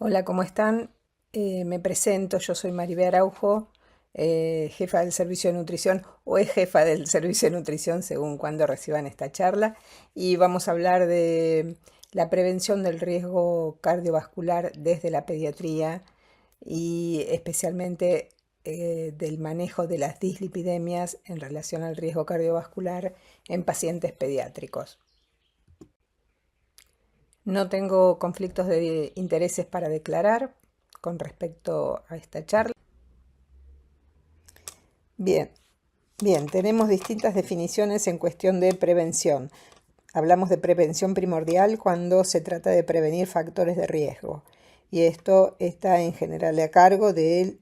Hola, ¿cómo están? Me presento, yo soy Maribel Araujo, jefa del servicio de nutrición o es jefa del servicio de nutrición según cuando reciban esta charla y vamos a hablar de la prevención del riesgo cardiovascular desde la pediatría y especialmente del manejo de las dislipidemias en relación al riesgo cardiovascular en pacientes pediátricos. No tengo conflictos de intereses para declarar con respecto a esta charla. Bien, bien, tenemos distintas definiciones en cuestión de prevención. Hablamos de prevención primordial cuando se trata de prevenir factores de riesgo. Y esto está en general a cargo de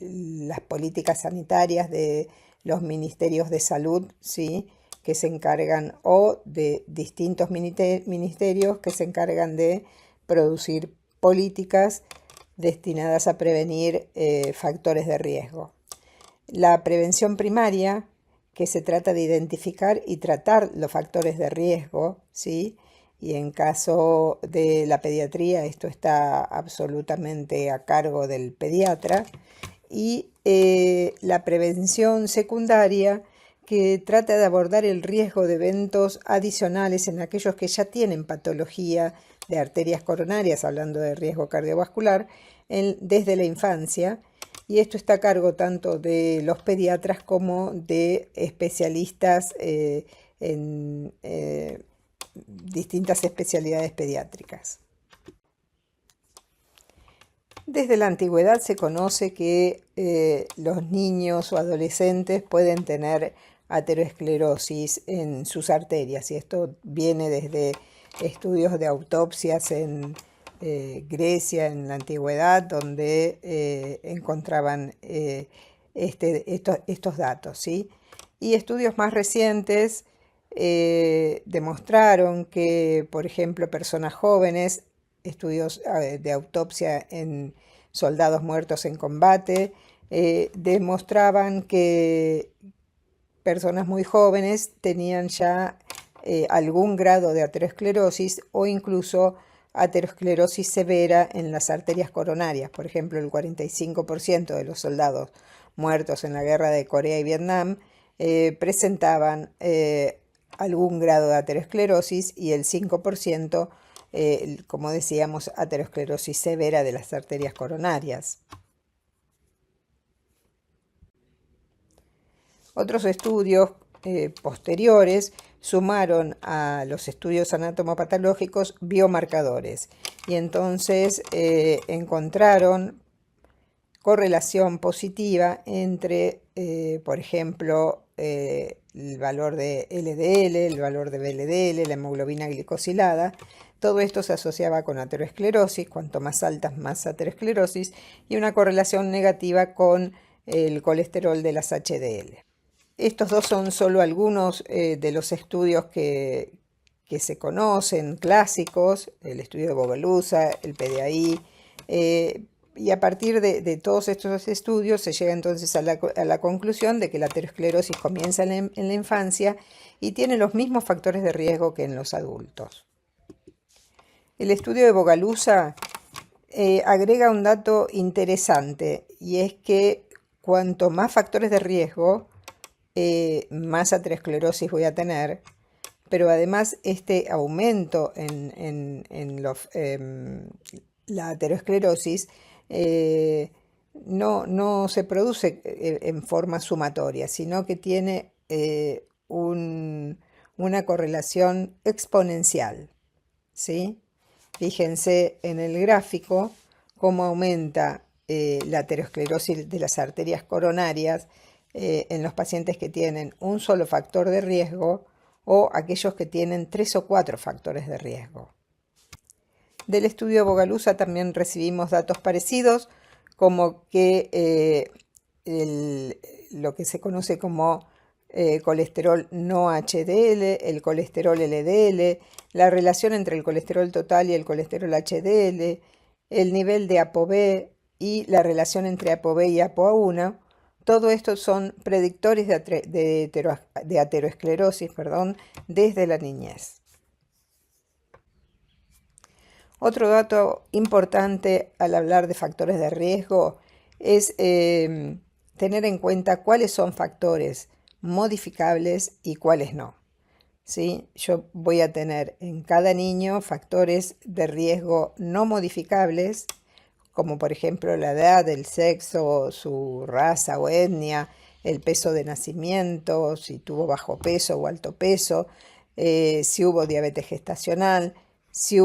las políticas sanitarias de los ministerios de salud, ¿sí? Que se encargan, o de distintos ministerios que se encargan de producir políticas destinadas a prevenir factores de riesgo. La prevención primaria, que se trata de identificar y tratar los factores de riesgo, ¿sí? Y en caso de la pediatría, esto está absolutamente a cargo del pediatra. Y la prevención secundaria, que trata de abordar el riesgo de eventos adicionales en aquellos que ya tienen patología de arterias coronarias, hablando de riesgo cardiovascular, desde la infancia. Y esto está a cargo tanto de los pediatras como de especialistas en distintas especialidades pediátricas. Desde la antigüedad se conoce que los niños o adolescentes pueden tener aterosclerosis en sus arterias, y esto viene desde estudios de autopsias en Grecia en la antigüedad, donde encontraban estos datos, ¿sí? Y estudios más recientes demostraron que, por ejemplo, personas jóvenes, estudios de autopsia en soldados muertos en combate, demostraban que personas muy jóvenes tenían ya algún grado de aterosclerosis o incluso aterosclerosis severa en las arterias coronarias. Por ejemplo, el 45% de los soldados muertos en la guerra de Corea y Vietnam presentaban algún grado de aterosclerosis, y el 5%, como decíamos, aterosclerosis severa de las arterias coronarias. Otros estudios posteriores sumaron a los estudios anatomopatológicos biomarcadores, y entonces encontraron correlación positiva entre, por ejemplo, el valor de LDL, el valor de VLDL, la hemoglobina glicosilada. Todo esto se asociaba con aterosclerosis, cuanto más altas, más aterosclerosis, y una correlación negativa con el colesterol de las HDL. Estos dos son solo algunos de los estudios que se conocen, clásicos, el estudio de Bogalusa, el PDAI, y a partir de todos estos estudios se llega entonces a la conclusión de que la aterosclerosis comienza en la infancia y tiene los mismos factores de riesgo que en los adultos. El estudio de Bogalusa agrega un dato interesante, y es que cuanto más factores de riesgo, más aterosclerosis voy a tener, pero además este aumento en la aterosclerosis no se produce en forma sumatoria, sino que tiene una correlación exponencial, ¿sí? Fíjense en el gráfico cómo aumenta la aterosclerosis de las arterias coronarias en los pacientes que tienen un solo factor de riesgo o aquellos que tienen 3 o 4 factores de riesgo. Del estudio de Bogalusa también recibimos datos parecidos, como que lo que se conoce como colesterol no HDL, el colesterol LDL, la relación entre el colesterol total y el colesterol HDL, el nivel de ApoB y la relación entre ApoB y ApoA1. Todo esto son predictores de aterosclerosis, desde la niñez. Otro dato importante al hablar de factores de riesgo es tener en cuenta cuáles son factores modificables y cuáles no. ¿Sí? Yo voy a tener en cada niño factores de riesgo no modificables, como por ejemplo la edad, el sexo, su raza o etnia, el peso de nacimiento, si tuvo bajo peso o alto peso, si hubo diabetes gestacional, si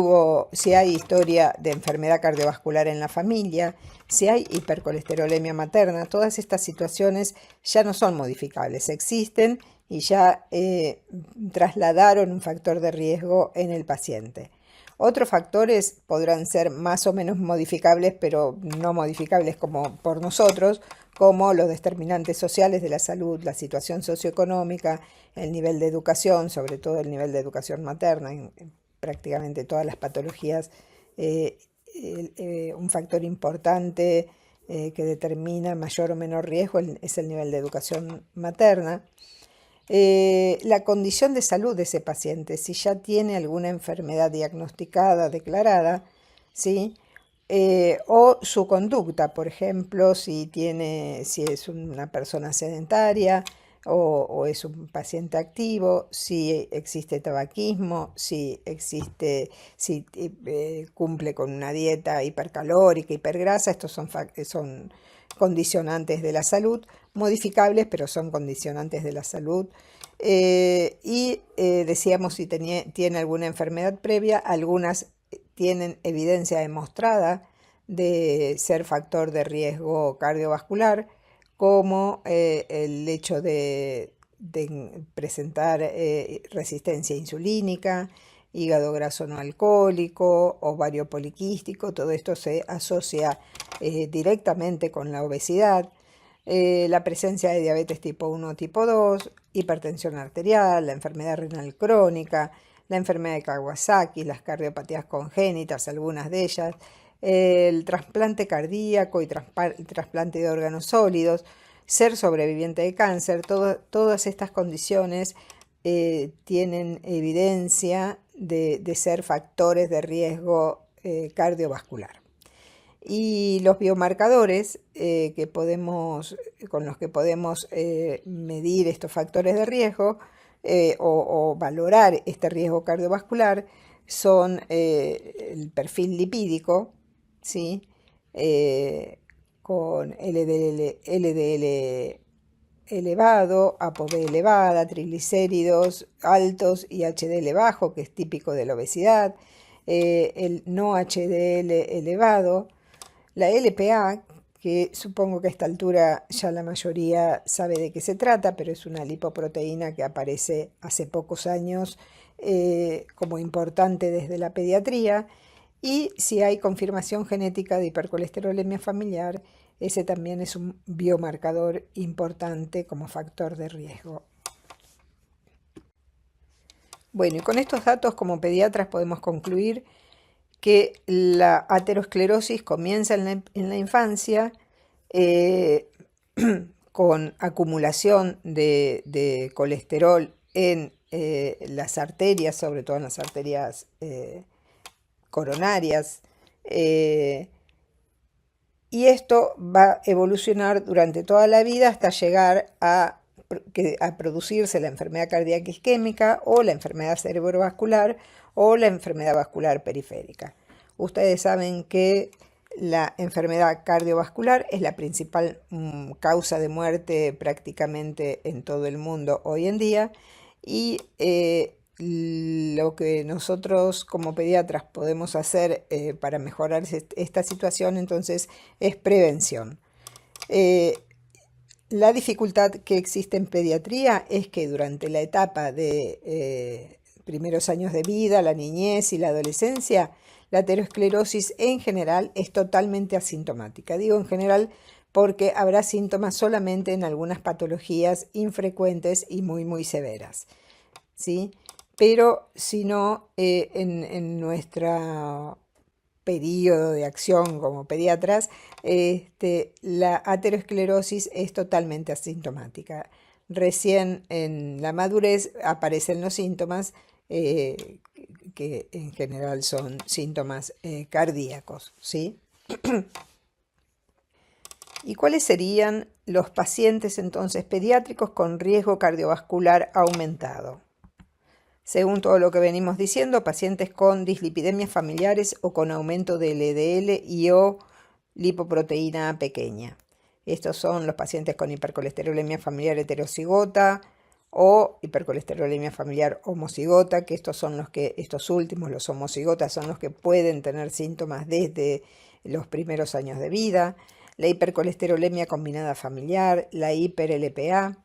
hay historia de enfermedad cardiovascular en la familia, si hay hipercolesterolemia materna. Todas estas situaciones ya no son modificables, existen y ya trasladaron un factor de riesgo en el paciente. Otros factores podrán ser más o menos modificables, pero no modificables como por nosotros, como los determinantes sociales de la salud, la situación socioeconómica, el nivel de educación, sobre todo el nivel de educación materna, en prácticamente todas las patologías. Un factor importante que determina mayor o menor riesgo es el nivel de educación materna. La condición de salud de ese paciente, si ya tiene alguna enfermedad diagnosticada, declarada, ¿sí? O su conducta, por ejemplo, si es una persona sedentaria o es un paciente activo, si existe tabaquismo, si cumple con una dieta hipercalórica, hipergrasa. Estos son condicionantes de la salud, modificables, pero son condicionantes de la salud. Decíamos si tiene alguna enfermedad previa. Algunas tienen evidencia demostrada de ser factor de riesgo cardiovascular, como el hecho de presentar resistencia insulínica, hígado graso no alcohólico, ovario poliquístico. Todo esto se asocia directamente con la obesidad. La presencia de diabetes tipo 1 o tipo 2, hipertensión arterial, la enfermedad renal crónica, la enfermedad de Kawasaki, las cardiopatías congénitas, algunas de ellas, el trasplante cardíaco y trasplante de órganos sólidos, ser sobreviviente de cáncer. Todas estas condiciones tienen evidencia de ser factores de riesgo cardiovascular. Y los biomarcadores con los que podemos medir estos factores de riesgo o valorar este riesgo cardiovascular son el perfil lipídico, ¿sí? Con LDL elevado, ApoB elevada, triglicéridos altos y HDL bajo, que es típico de la obesidad, el no HDL elevado, la LPA, que supongo que a esta altura ya la mayoría sabe de qué se trata, pero es una lipoproteína que aparece hace pocos años como importante desde la pediatría. Y si hay confirmación genética de hipercolesterolemia familiar, ese también es un biomarcador importante como factor de riesgo. Bueno, y con estos datos como pediatras podemos concluir que la aterosclerosis comienza en la infancia con acumulación de colesterol en las arterias, sobre todo en las arterias coronarias, y esto va a evolucionar durante toda la vida hasta llegar a producirse la enfermedad cardíaca isquémica o la enfermedad cerebrovascular o la enfermedad vascular periférica. Ustedes saben que la enfermedad cardiovascular es la principal causa de muerte prácticamente en todo el mundo hoy en día, y lo que nosotros como pediatras podemos hacer para mejorar esta situación entonces es prevención. La dificultad que existe en pediatría es que durante la etapa de primeros años de vida, la niñez y la adolescencia, la aterosclerosis en general es totalmente asintomática. Digo en general porque habrá síntomas solamente en algunas patologías infrecuentes y muy severas, ¿sí? Pero si no, en nuestro periodo de acción como pediatras, la aterosclerosis es totalmente asintomática. Recién en la madurez aparecen los síntomas que en general son síntomas cardíacos, ¿sí? ¿Y cuáles serían los pacientes entonces pediátricos con riesgo cardiovascular aumentado? Según todo lo que venimos diciendo, pacientes con dislipidemias familiares o con aumento de LDL y o lipoproteína A pequeña. Estos son los pacientes con hipercolesterolemia familiar heterocigota o hipercolesterolemia familiar homocigota, que estos últimos, los homocigotas, son los que pueden tener síntomas desde los primeros años de vida. La hipercolesterolemia combinada familiar, la hiper-LPA.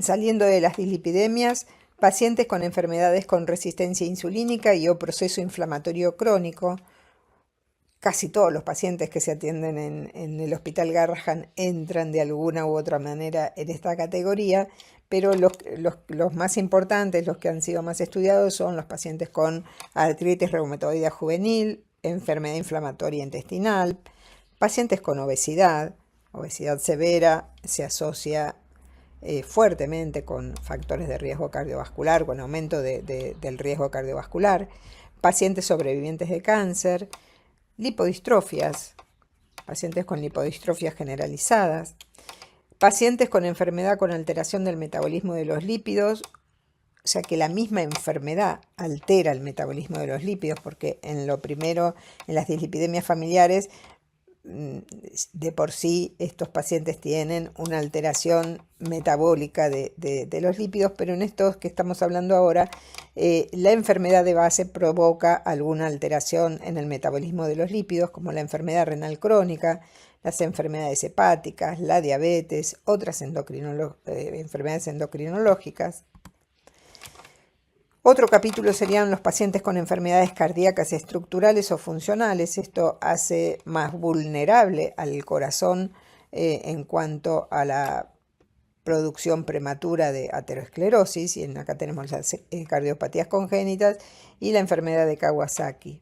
Saliendo de las dislipidemias, pacientes con enfermedades con resistencia insulínica y o proceso inflamatorio crónico. Casi todos los pacientes que se atienden en el Hospital Garrahan entran de alguna u otra manera en esta categoría, pero los más importantes, los que han sido más estudiados, son los pacientes con artritis reumatoidea juvenil, enfermedad inflamatoria intestinal, pacientes con obesidad severa, se asocia fuertemente con factores de riesgo cardiovascular, con aumento del riesgo cardiovascular, pacientes sobrevivientes de cáncer, lipodistrofias, pacientes con lipodistrofias generalizadas, pacientes con enfermedad con alteración del metabolismo de los lípidos, o sea que la misma enfermedad altera el metabolismo de los lípidos, porque en las dislipidemias familiares, de por sí estos pacientes tienen una alteración metabólica de los lípidos, pero en estos que estamos hablando ahora, la enfermedad de base provoca alguna alteración en el metabolismo de los lípidos, como la enfermedad renal crónica, las enfermedades hepáticas, la diabetes, otras enfermedades endocrinológicas. Otro capítulo serían los pacientes con enfermedades cardíacas estructurales o funcionales. Esto hace más vulnerable al corazón en cuanto a la producción prematura de aterosclerosis, y acá tenemos las cardiopatías congénitas y la enfermedad de Kawasaki.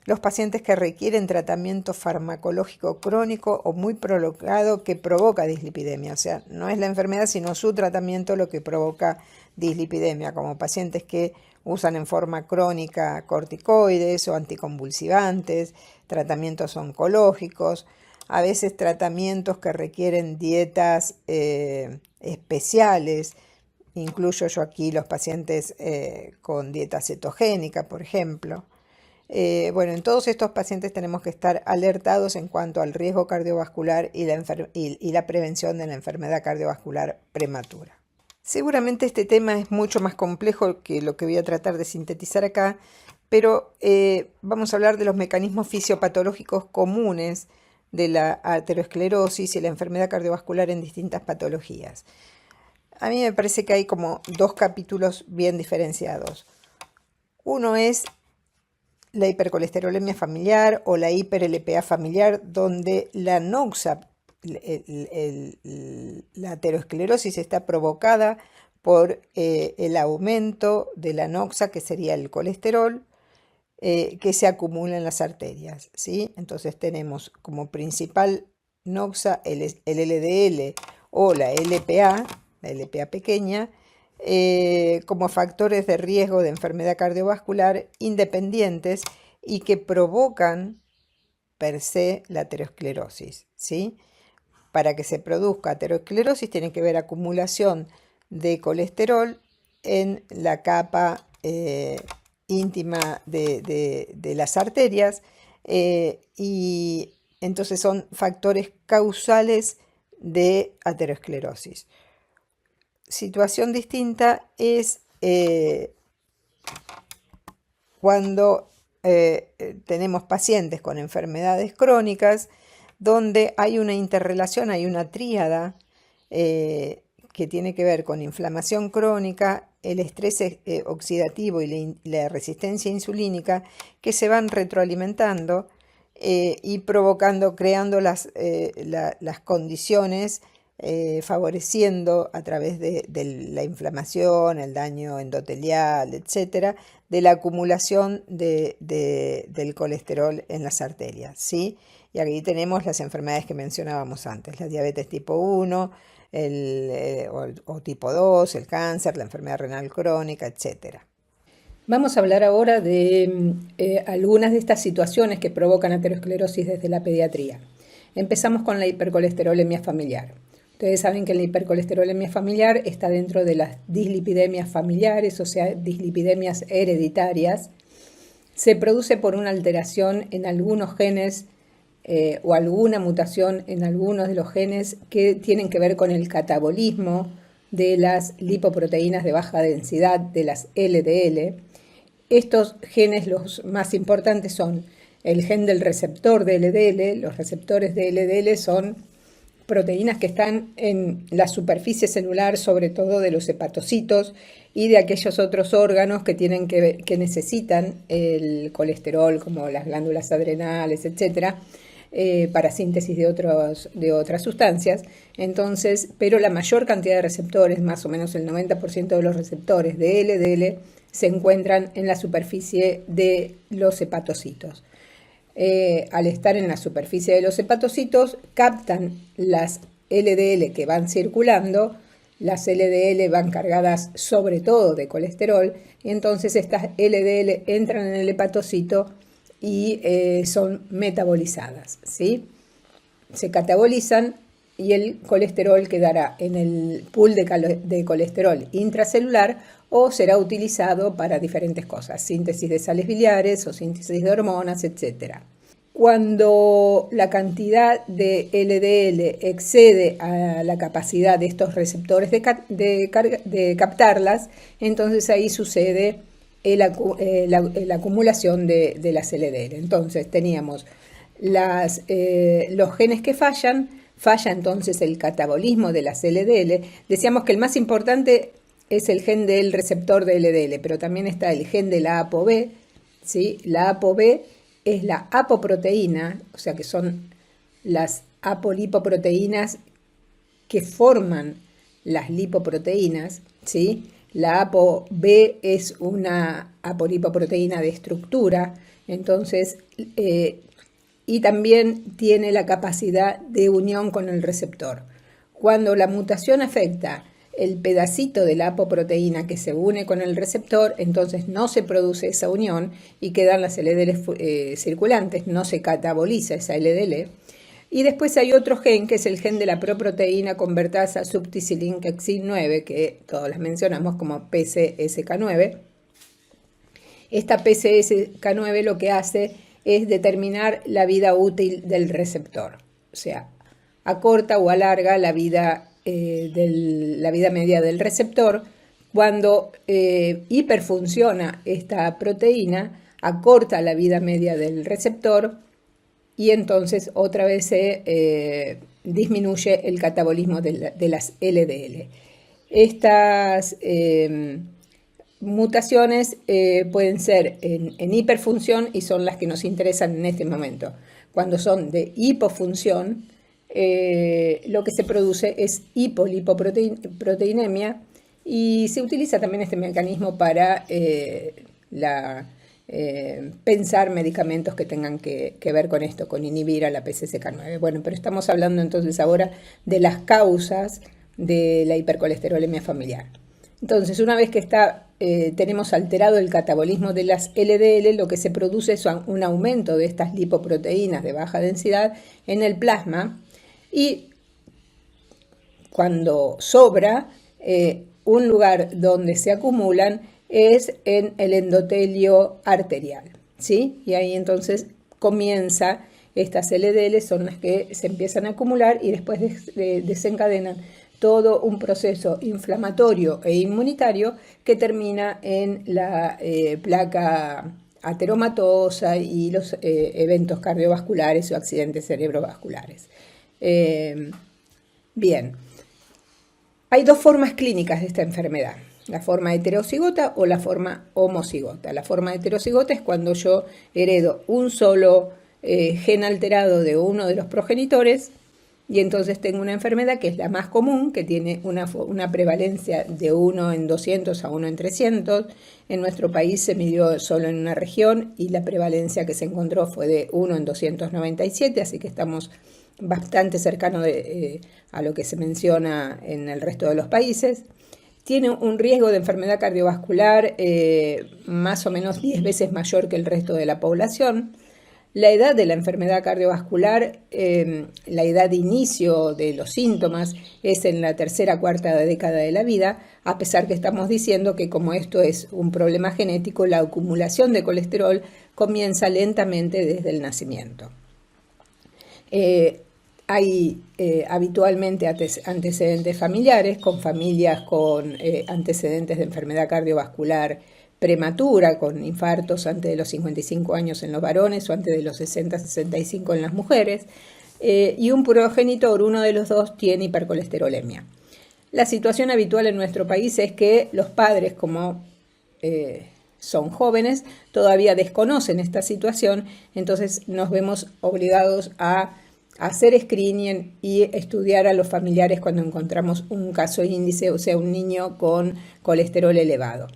Los pacientes que requieren tratamiento farmacológico crónico o muy prolongado que provoca dislipidemia, o sea, no es la enfermedad sino su tratamiento lo que provoca dislipidemia, como pacientes que usan en forma crónica corticoides o anticonvulsivantes, tratamientos oncológicos, a veces tratamientos que requieren dietas especiales. Incluyo yo aquí los pacientes con dieta cetogénica, por ejemplo. En todos estos pacientes tenemos que estar alertados en cuanto al riesgo cardiovascular y la prevención de la enfermedad cardiovascular prematura. Seguramente este tema es mucho más complejo que lo que voy a tratar de sintetizar acá, pero vamos a hablar de los mecanismos fisiopatológicos comunes de la aterosclerosis y la enfermedad cardiovascular en distintas patologías. A mí me parece que hay como dos capítulos bien diferenciados. Uno es la hipercolesterolemia familiar o la hiper-LPA familiar, donde la NOXA, la aterosclerosis, está provocada por el aumento de la NOXA, que sería el colesterol, que se acumula en las arterias, ¿sí? Entonces tenemos como principal NOXA el LDL o la LPA pequeña, como factores de riesgo de enfermedad cardiovascular independientes y que provocan per se la aterosclerosis, ¿sí? Para que se produzca aterosclerosis tiene que haber acumulación de colesterol en la capa íntima de las arterias, y entonces son factores causales de aterosclerosis. Situación distinta es cuando tenemos pacientes con enfermedades crónicas donde hay una interrelación, hay una tríada que tiene que ver con inflamación crónica, el estrés oxidativo y la resistencia insulínica, que se van retroalimentando y creando las condiciones, favoreciendo a través de la inflamación, el daño endotelial, etcétera, de la acumulación del colesterol en las arterias, ¿sí? Y aquí tenemos las enfermedades que mencionábamos antes, la diabetes tipo 1, o tipo 2, el cáncer, la enfermedad renal crónica, etc. Vamos a hablar ahora de algunas de estas situaciones que provocan aterosclerosis desde la pediatría. Empezamos con la hipercolesterolemia familiar. Ustedes saben que la hipercolesterolemia familiar está dentro de las dislipidemias familiares, o sea, dislipidemias hereditarias. Se produce por una alteración en algunos genes o alguna mutación en algunos de los genes que tienen que ver con el catabolismo de las lipoproteínas de baja densidad, de las LDL. Estos genes, los más importantes, son el gen del receptor de LDL. Los receptores de LDL son proteínas que están en la superficie celular, sobre todo de los hepatocitos y de aquellos otros órganos que necesitan el colesterol, como las glándulas adrenales, etc., para síntesis de otras sustancias. Entonces, pero la mayor cantidad de receptores, más o menos el 90% de los receptores de LDL, se encuentran en la superficie de los hepatocitos. Al estar en la superficie de los hepatocitos, captan las LDL que van circulando. Las LDL van cargadas sobre todo de colesterol, y entonces estas LDL entran en el hepatocito y son metabolizadas, ¿sí? Se catabolizan y el colesterol quedará en el pool de colesterol intracelular o será utilizado para diferentes cosas, síntesis de sales biliares o síntesis de hormonas, etc. Cuando la cantidad de LDL excede a la capacidad de estos receptores de captarlas, entonces ahí sucede la acumulación de las LDL. Entonces teníamos los genes que falla entonces el catabolismo de las LDL. Decíamos que el más importante es el gen del receptor de LDL, pero también está el gen de la ApoB, ¿sí? La ApoB es la apoproteína, o sea que son las apolipoproteínas que forman las lipoproteínas, ¿sí? La ApoB es una apolipoproteína de estructura, entonces, y también tiene la capacidad de unión con el receptor. Cuando la mutación afecta el pedacito de la apoproteína que se une con el receptor, entonces no se produce esa unión y quedan las LDL circulantes, no se cataboliza esa LDL. Y después hay otro gen, que es el gen de la proproteína convertasa subtisilin-hexin 9, que todos las mencionamos como PCSK9. Esta PCSK9 lo que hace es determinar la vida útil del receptor, o sea, acorta o alarga la vida media del receptor. Cuando hiperfunciona esta proteína, acorta la vida media del receptor y entonces otra vez se disminuye el catabolismo de las LDL. Estas mutaciones pueden ser en hiperfunción y son las que nos interesan en este momento. Cuando son de hipofunción, lo que se produce es hipolipoproteinemia y se utiliza también este mecanismo para pensar medicamentos que tengan que ver con esto, con inhibir a la PCSK9. Bueno, pero estamos hablando entonces ahora de las causas de la hipercolesterolemia familiar. Entonces, una vez que tenemos alterado el catabolismo de las LDL, lo que se produce es un aumento de estas lipoproteínas de baja densidad en el plasma. Y cuando sobra, un lugar donde se acumulan es en el endotelio arterial, ¿sí? Y ahí entonces comienza, estas LDL son las que se empiezan a acumular y después desencadenan todo un proceso inflamatorio e inmunitario que termina en la placa ateromatosa y los eventos cardiovasculares o accidentes cerebrovasculares. Bien, hay dos formas clínicas de esta enfermedad, la forma heterocigota o la forma homocigota. La forma heterocigota es cuando yo heredo un solo gen alterado de uno de los progenitores y entonces tengo una enfermedad que es la más común, que tiene una prevalencia de 1 en 200 a 1 en 300. En nuestro país se midió solo en una región y la prevalencia que se encontró fue de 1 en 297, así que estamos bastante cercano a lo que se menciona en el resto de los países. Tiene un riesgo de enfermedad cardiovascular más o menos 10 veces mayor que el resto de la población. La edad de la enfermedad cardiovascular, la edad de inicio de los síntomas es en la tercera, cuarta década de la vida, a pesar que estamos diciendo que como esto es un problema genético, la acumulación de colesterol comienza lentamente desde el nacimiento. Hay habitualmente antecedentes familiares, con familias con antecedentes de enfermedad cardiovascular prematura, con infartos antes de los 55 años en los varones o antes de los 60-65 en las mujeres, y un progenitor, uno de los dos, tiene hipercolesterolemia. La situación habitual en nuestro país es que los padres, como son jóvenes, todavía desconocen esta situación, entonces nos vemos obligados a hacer screening y estudiar a los familiares cuando encontramos un caso índice, o sea, un niño con colesterol elevado.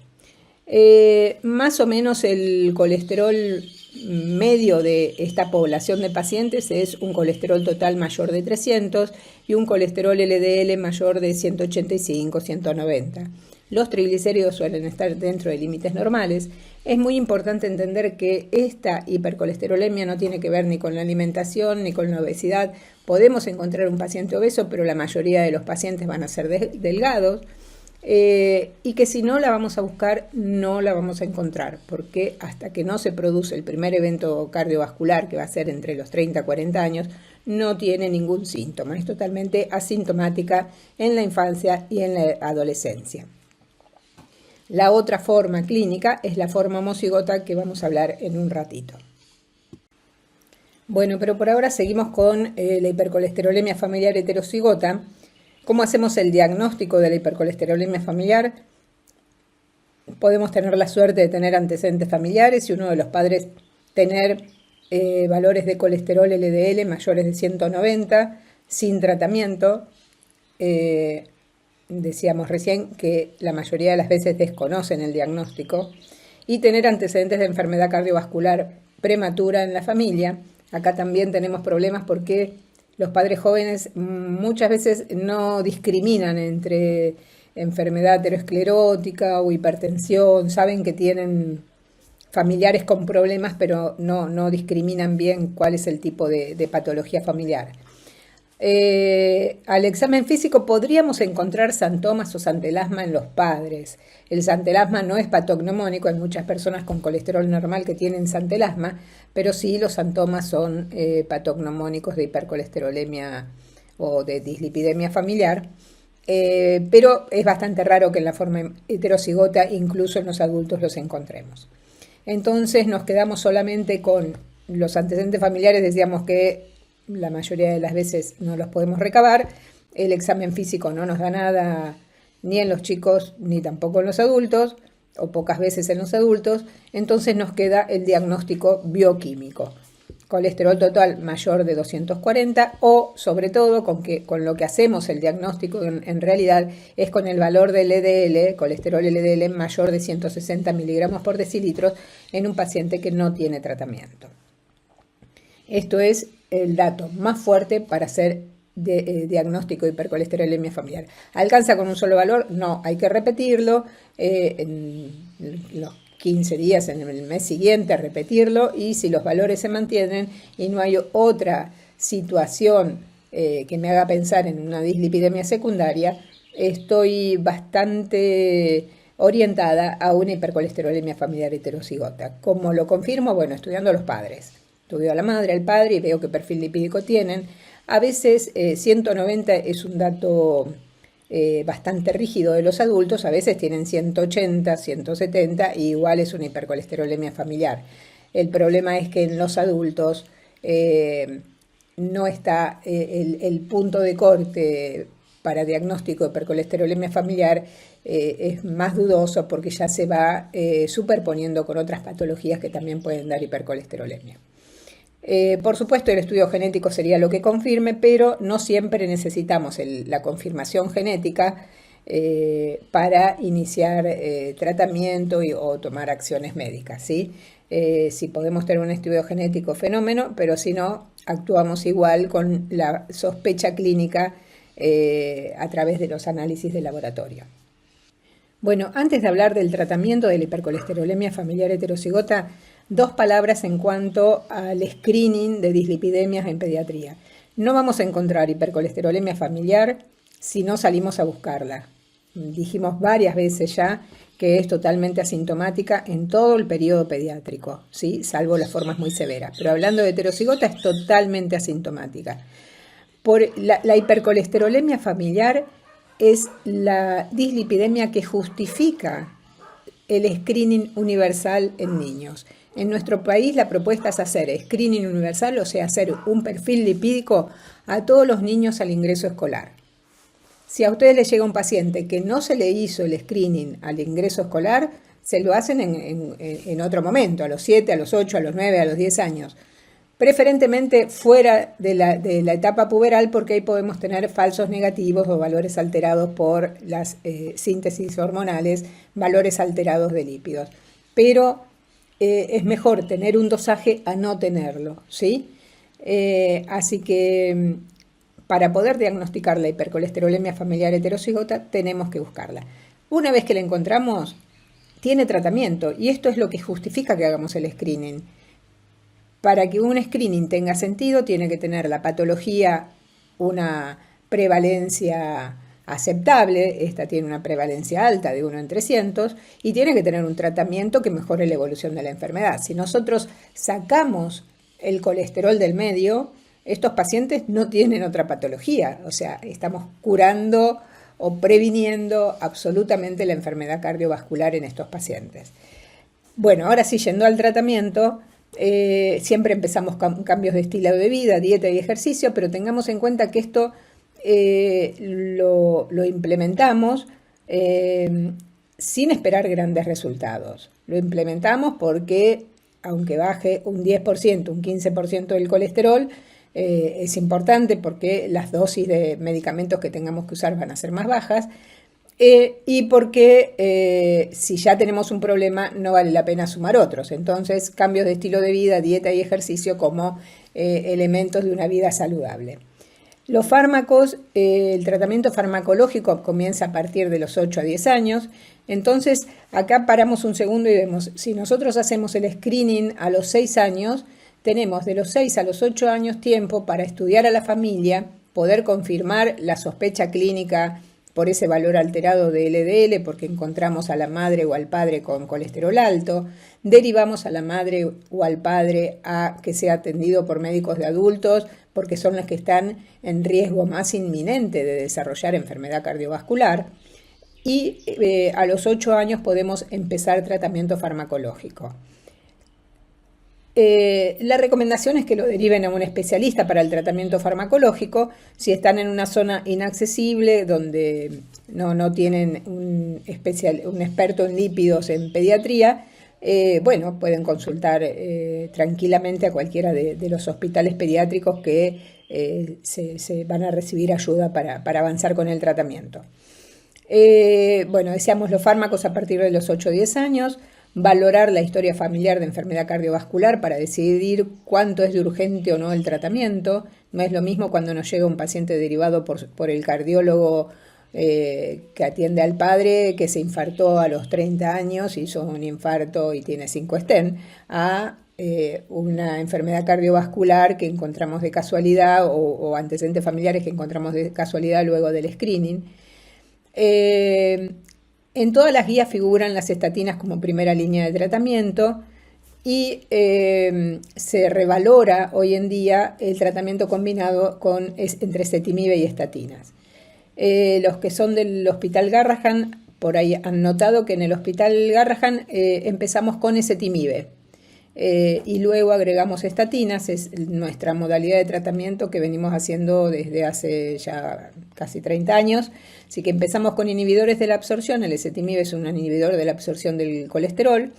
Más o menos el colesterol medio de esta población de pacientes es un colesterol total mayor de 300 y un colesterol LDL mayor de 185, 190. Los triglicéridos suelen estar dentro de límites normales. Es muy importante entender que esta hipercolesterolemia no tiene que ver ni con la alimentación ni con la obesidad. Podemos encontrar un paciente obeso, pero la mayoría de los pacientes van a ser delgados. Y que si no la vamos a buscar, no la vamos a encontrar, porque hasta que no se produce el primer evento cardiovascular, que va a ser entre los 30 y 40 años, no tiene ningún síntoma. Es totalmente asintomática en la infancia y en la adolescencia. La otra forma clínica es la forma homocigota, que vamos a hablar en un ratito. Bueno, pero por ahora seguimos con la hipercolesterolemia familiar heterocigota. ¿Cómo hacemos el diagnóstico de la hipercolesterolemia familiar? Podemos tener la suerte de tener antecedentes familiares y uno de los padres tener valores de colesterol LDL mayores de 190 sin tratamiento. Decíamos recién que la mayoría de las veces desconocen el diagnóstico, y tener antecedentes de enfermedad cardiovascular prematura en la familia. Acá también tenemos problemas porque los padres jóvenes muchas veces no discriminan entre enfermedad aterosclerótica o hipertensión, saben que tienen familiares con problemas, pero no discriminan bien cuál es el tipo de patología familiar. Al examen físico podríamos encontrar santomas o santelasma en los padres. El santelasma no es patognomónico, hay muchas personas con colesterol normal que tienen santelasma, pero sí los santomas son patognomónicos de hipercolesterolemia o de dislipidemia familiar, pero es bastante raro que en la forma heterocigota incluso en los adultos los encontremos. Entonces nos quedamos solamente con los antecedentes familiares, decíamos que la mayoría de las veces no los podemos recabar. El examen físico no nos da nada ni en los chicos ni tampoco en los adultos, o pocas veces en los adultos. Entonces nos queda el diagnóstico bioquímico: colesterol total mayor de 240, o sobre todo con lo que hacemos el diagnóstico en realidad es con el valor del LDL, colesterol LDL mayor de 160 miligramos por decilitro en un paciente que no tiene tratamiento. Esto es el dato más fuerte para hacer diagnóstico de hipercolesterolemia familiar. ¿Alcanza con un solo valor? No, hay que repetirlo en los 15 días, en el mes siguiente, repetirlo, y si los valores se mantienen y no hay otra situación que me haga pensar en una dislipidemia secundaria, estoy bastante orientada a una hipercolesterolemia familiar heterocigota. ¿Cómo lo confirmo? Bueno, estudiando a los padres. Estudio a la madre, al padre, y veo qué perfil lipídico tienen. A veces 190 es un dato bastante rígido de los adultos, a veces tienen 180, 170, y igual es una hipercolesterolemia familiar. El problema es que en los adultos no está el punto de corte para diagnóstico de hipercolesterolemia familiar, es más dudoso porque ya se va superponiendo con otras patologías que también pueden dar hipercolesterolemia. Por supuesto, el estudio genético sería lo que confirme, pero no siempre necesitamos la confirmación genética. para iniciar tratamiento o tomar acciones médicas, ¿sí? Si podemos tener un estudio genético, fenómeno, pero si no, actuamos igual con la sospecha clínica a través de los análisis de laboratorio. Bueno, antes de hablar del tratamiento de la hipercolesterolemia familiar heterocigota, 2 palabras en cuanto al screening de dislipidemias en pediatría. No vamos a encontrar hipercolesterolemia familiar si no salimos a buscarla. Dijimos varias veces ya que es totalmente asintomática en todo el periodo pediátrico, ¿sí? Salvo las formas muy severas. Pero hablando de heterocigota, es totalmente asintomática. La hipercolesterolemia familiar es la dislipidemia que justifica el screening universal en niños. En nuestro país la propuesta es hacer screening universal, o sea, hacer un perfil lipídico a todos los niños al ingreso escolar. Si a ustedes les llega un paciente que no se le hizo el screening al ingreso escolar, se lo hacen en otro momento, a los 7, a los 8, a los 9, a los 10 años. Preferentemente fuera de la etapa puberal, porque ahí podemos tener falsos negativos o valores alterados por las síntesis hormonales, valores alterados de lípidos. Pero es mejor tener un dosaje a no tenerlo, ¿sí? Así que para poder diagnosticar la hipercolesterolemia familiar heterocigota tenemos que buscarla. Una vez que la encontramos, tiene tratamiento y esto es lo que justifica que hagamos el screening. Para que un screening tenga sentido, tiene que tener la patología una prevalencia aceptable, esta tiene una prevalencia alta de 1 en 300, y tiene que tener un tratamiento que mejore la evolución de la enfermedad. Si nosotros sacamos el colesterol del medio, estos pacientes no tienen otra patología, o sea, estamos curando o previniendo absolutamente la enfermedad cardiovascular en estos pacientes. Bueno, ahora sí, yendo al tratamiento, siempre empezamos con cambios de estilo de vida, dieta y ejercicio, pero tengamos en cuenta que esto lo implementamos sin esperar grandes resultados. Lo implementamos porque, aunque baje un 10%, un 15% del colesterol, es importante porque las dosis de medicamentos que tengamos que usar van a ser más bajas y porque si ya tenemos un problema no vale la pena sumar otros. Entonces, cambios de estilo de vida, dieta y ejercicio como elementos de una vida saludable. Los fármacos, el tratamiento farmacológico comienza a partir de los 8 a 10 años. Entonces, acá paramos un segundo y vemos, si nosotros hacemos el screening a los 6 años, tenemos de los 6 a los 8 años tiempo para estudiar a la familia, poder confirmar la sospecha clínica por ese valor alterado de LDL, porque encontramos a la madre o al padre con colesterol alto, derivamos a la madre o al padre a que sea atendido por médicos de adultos, porque son los que están en riesgo más inminente de desarrollar enfermedad cardiovascular, y a los 8 años podemos empezar tratamiento farmacológico. La recomendación es que lo deriven a un especialista para el tratamiento farmacológico si están en una zona inaccesible donde no tienen un experto en lípidos en pediatría. Bueno, pueden consultar tranquilamente a cualquiera de los hospitales pediátricos que se van a recibir ayuda para avanzar con el tratamiento. Bueno, decíamos los fármacos a partir de los 8 o 10 años. Valorar la historia familiar de enfermedad cardiovascular para decidir cuánto es de urgente o no el tratamiento. No es lo mismo cuando nos llega un paciente derivado por el cardiólogo que atiende al padre que se infartó a los 30 años, hizo un infarto y tiene 5 stent, a una enfermedad cardiovascular que encontramos de casualidad o antecedentes familiares que encontramos de casualidad luego del screening. En todas las guías figuran las estatinas como primera línea de tratamiento y se revalora hoy en día el tratamiento combinado entre ezetimibe y estatinas. Los que son del Hospital Garrahan, por ahí han notado que en el Hospital Garrahan empezamos con ezetimibe y luego agregamos estatinas, es nuestra modalidad de tratamiento que venimos haciendo desde hace ya casi 30 años. Así que empezamos con inhibidores de la absorción. El ezetimibe es un inhibidor de la absorción del colesterol.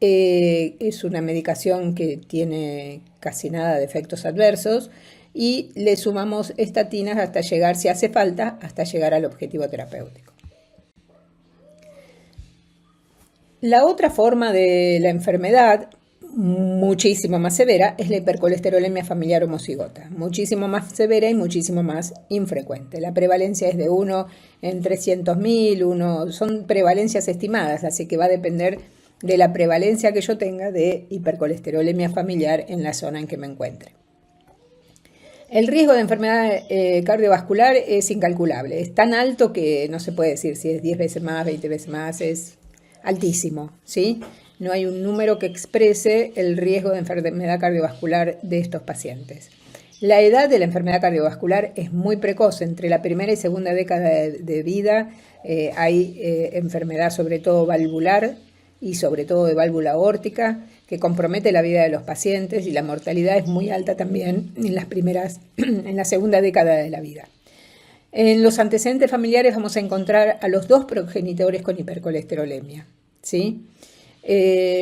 Es una medicación que tiene casi nada de efectos adversos y le sumamos estatinas hasta llegar, si hace falta, hasta llegar al objetivo terapéutico. La otra forma de la enfermedad, muchísimo más severa, es la hipercolesterolemia familiar homocigota. Muchísimo más severa y muchísimo más infrecuente. La prevalencia es de 1 en 300.000, son prevalencias estimadas, así que va a depender de la prevalencia que yo tenga de hipercolesterolemia familiar en la zona en que me encuentre. El riesgo de enfermedad cardiovascular es incalculable. Es tan alto que no se puede decir si es 10 veces más, 20 veces más, es altísimo, ¿sí? No hay un número que exprese el riesgo de enfermedad cardiovascular de estos pacientes. La edad de la enfermedad cardiovascular es muy precoz. Entre la primera y segunda década de vida hay enfermedad sobre todo valvular y sobre todo de válvula aórtica que compromete la vida de los pacientes, y la mortalidad es muy alta también en la segunda década de la vida. En los antecedentes familiares vamos a encontrar a los 2 progenitores con hipercolesterolemia, ¿sí?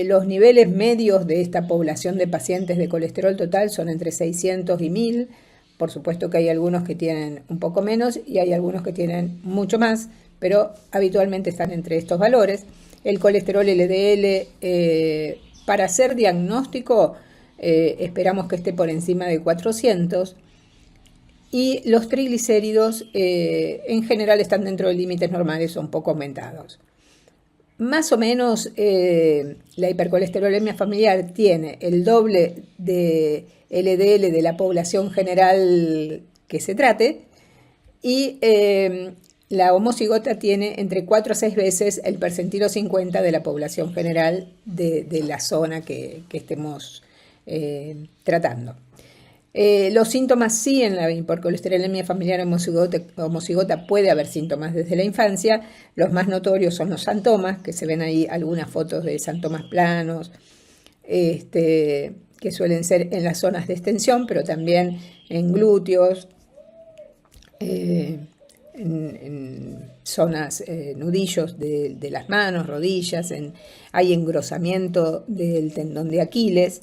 Los niveles medios de esta población de pacientes de colesterol total son entre 600 y 1000. Por supuesto que hay algunos que tienen un poco menos y hay algunos que tienen mucho más, pero habitualmente están entre estos valores. El colesterol LDL, para hacer diagnóstico, esperamos que esté por encima de 400. Y los triglicéridos en general están dentro de límites normales o un poco aumentados. Más o menos la hipercolesterolemia familiar tiene el doble de LDL de la población general que se trate, y la homocigota tiene entre 4 a 6 veces el percentilo 50 de la población general de la zona que estemos tratando. Los síntomas sí, en la hipercolesterolemia familiar homocigota puede haber síntomas desde la infancia. Los más notorios son los xantomas, que se ven ahí algunas fotos de xantomas planos, que suelen ser en las zonas de extensión, pero también en glúteos, en zonas, nudillos de las manos, rodillas, hay engrosamiento del tendón de Aquiles.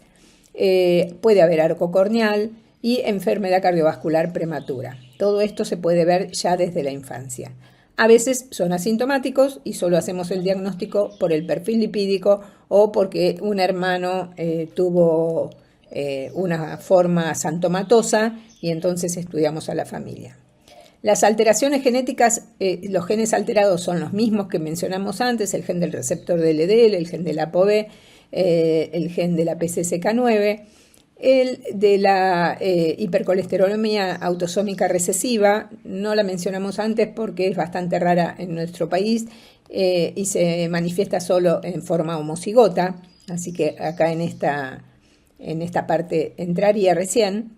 Puede haber arco corneal y enfermedad cardiovascular prematura. Todo esto se puede ver ya desde la infancia. A veces son asintomáticos y solo hacemos el diagnóstico por el perfil lipídico o porque un hermano tuvo una forma xantomatosa y entonces estudiamos a la familia. Las alteraciones genéticas, los genes alterados son los mismos que mencionamos antes: el gen del receptor de LDL, el gen del ApoB, el gen de la PCSK9, el de la hipercolesterolemia autosómica recesiva. No la mencionamos antes porque es bastante rara en nuestro país y se manifiesta solo en forma homocigota, así que acá en esta parte entraría recién.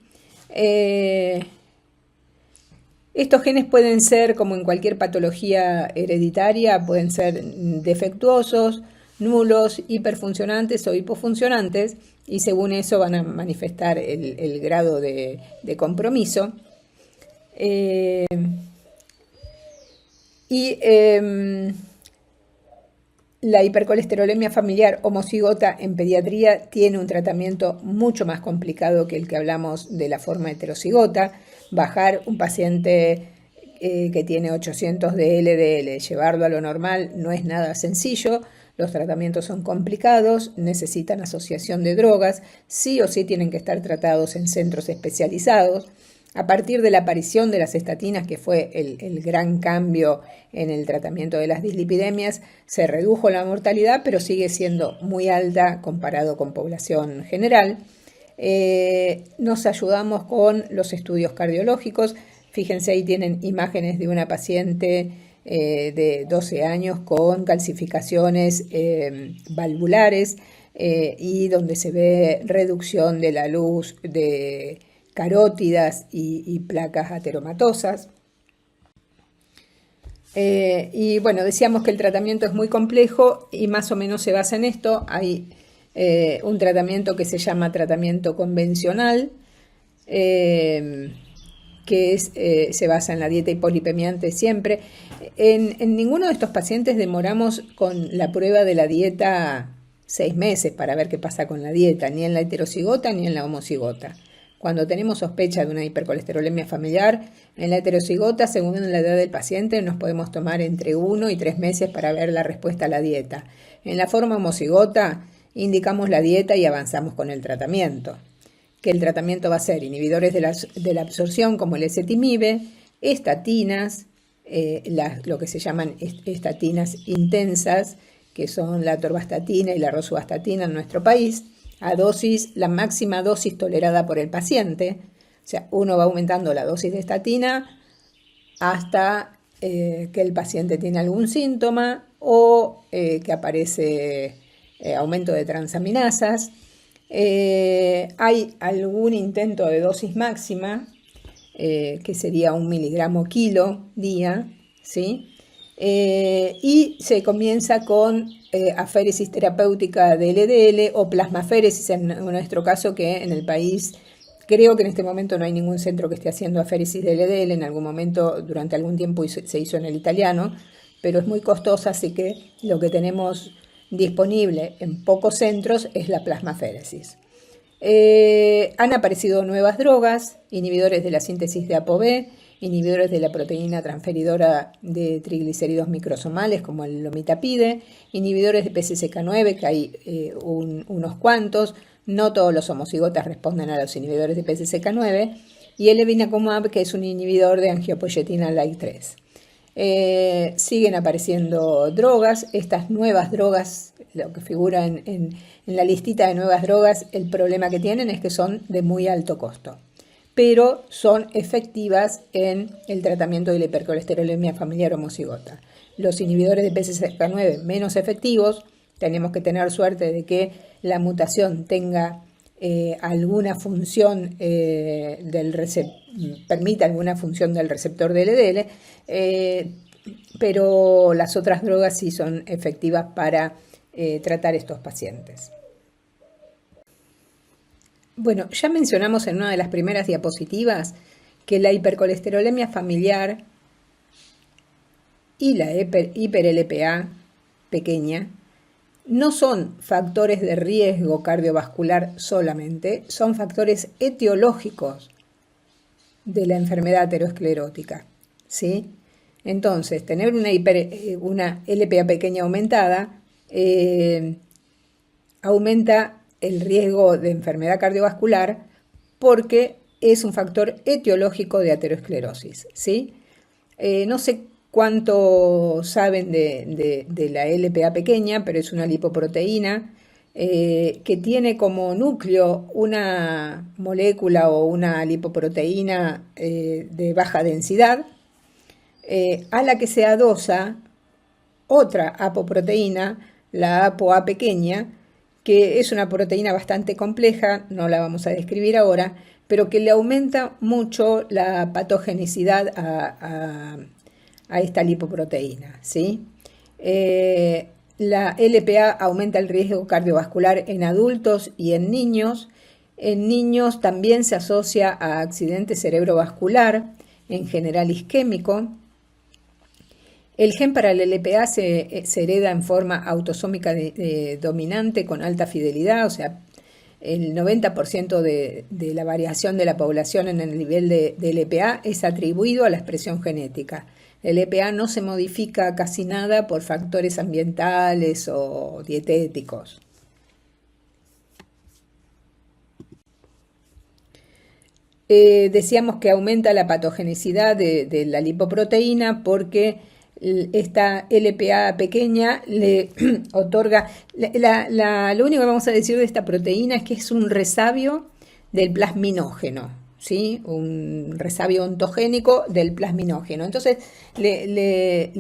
Estos genes pueden ser, como en cualquier patología hereditaria, pueden ser defectuosos, nulos, hiperfuncionantes o hipofuncionantes, y según eso van a manifestar el grado de compromiso. La hipercolesterolemia familiar homocigota en pediatría tiene un tratamiento mucho más complicado que el que hablamos de la forma heterocigota. Bajar un paciente que tiene 800 de LDL, llevarlo a lo normal, no es nada sencillo. Los tratamientos son complicados, necesitan asociación de drogas, sí o sí tienen que estar tratados en centros especializados. A partir de la aparición de las estatinas, que fue el gran cambio en el tratamiento de las dislipidemias, se redujo la mortalidad, pero sigue siendo muy alta comparado con población general. Nos ayudamos con los estudios cardiológicos. Fíjense, ahí tienen imágenes de una paciente de 12 años con calcificaciones valvulares y donde se ve reducción de la luz de carótidas y placas ateromatosas. Y bueno, decíamos que el tratamiento es muy complejo y más o menos se basa en esto. Hay un tratamiento que se llama tratamiento convencional, que se basa en la dieta hipolipemiante siempre. En ninguno de estos pacientes demoramos con la prueba de la dieta 6 meses para ver qué pasa con la dieta, ni en la heterocigota ni en la homocigota. Cuando tenemos sospecha de una hipercolesterolemia familiar, en la heterocigota, según la edad del paciente, nos podemos tomar entre 1 y 3 meses para ver la respuesta a la dieta. En la forma homocigota indicamos la dieta y avanzamos con el tratamiento. Que el tratamiento va a ser inhibidores de la absorción como el ezetimibe, estatinas, lo que se llaman estatinas intensas, que son la atorvastatina y la rosuvastatina en nuestro país, a dosis, la máxima dosis tolerada por el paciente. O sea, uno va aumentando la dosis de estatina hasta que el paciente tiene algún síntoma o que aparece aumento de transaminasas. Hay algún intento de dosis máxima, que sería 1 miligramo kilo día, ¿sí? Y se comienza con aféresis terapéutica de LDL o plasmaféresis en nuestro caso, que en el país creo que en este momento no hay ningún centro que esté haciendo aféresis de LDL. En algún momento, durante algún tiempo se hizo en el italiano, pero es muy costosa, así que lo que tenemos disponible en pocos centros es la plasmaféresis. Han aparecido nuevas drogas, inhibidores de la síntesis de ApoB, inhibidores de la proteína transferidora de triglicéridos microsomales como el lomitapide, inhibidores de PCSK9, que hay unos cuantos, no todos los homocigotas responden a los inhibidores de PCSK9, y el evinacumab, que es un inhibidor de angiopoyetina like 3. Siguen apareciendo drogas. Estas nuevas drogas, lo que figura en la listita de nuevas drogas, el problema que tienen es que son de muy alto costo, pero son efectivas en el tratamiento de la hipercolesterolemia familiar homocigota. Los inhibidores de PCSK9 menos efectivos, tenemos que tener suerte de que la mutación tenga alguna función permita alguna función del receptor de LDL, pero las otras drogas sí son efectivas para tratar estos pacientes. Bueno, ya mencionamos en una de las primeras diapositivas que la hipercolesterolemia familiar y la hiper-LPA pequeña no son factores de riesgo cardiovascular solamente, son factores etiológicos de la enfermedad aterosclerótica, ¿sí? Entonces, tener una LPA pequeña aumentada aumenta el riesgo de enfermedad cardiovascular porque es un factor etiológico de aterosclerosis, ¿sí? No sé cuánto saben de la LPA pequeña, pero es una lipoproteína que tiene como núcleo una molécula o una lipoproteína de baja densidad, a la que se adosa otra apoproteína, la ApoA pequeña, que es una proteína bastante compleja, no la vamos a describir ahora, pero que le aumenta mucho la patogenicidad a esta lipoproteína, ¿sí? La LPA aumenta el riesgo cardiovascular en adultos y en niños. En niños también se asocia a accidente cerebrovascular, en general isquémico. El gen para la LPA se hereda en forma autosómica dominante con alta fidelidad, o sea, el 90% de la variación de la población en el nivel de LPA es atribuido a la expresión genética. El LPA no se modifica casi nada por factores ambientales o dietéticos. Decíamos que aumenta la patogenicidad de la lipoproteína porque esta LPA pequeña le otorga, lo único que vamos a decir de esta proteína es que es un resabio del plasminógeno, ¿sí? Un resabio ontogénico del plasminógeno. Entonces le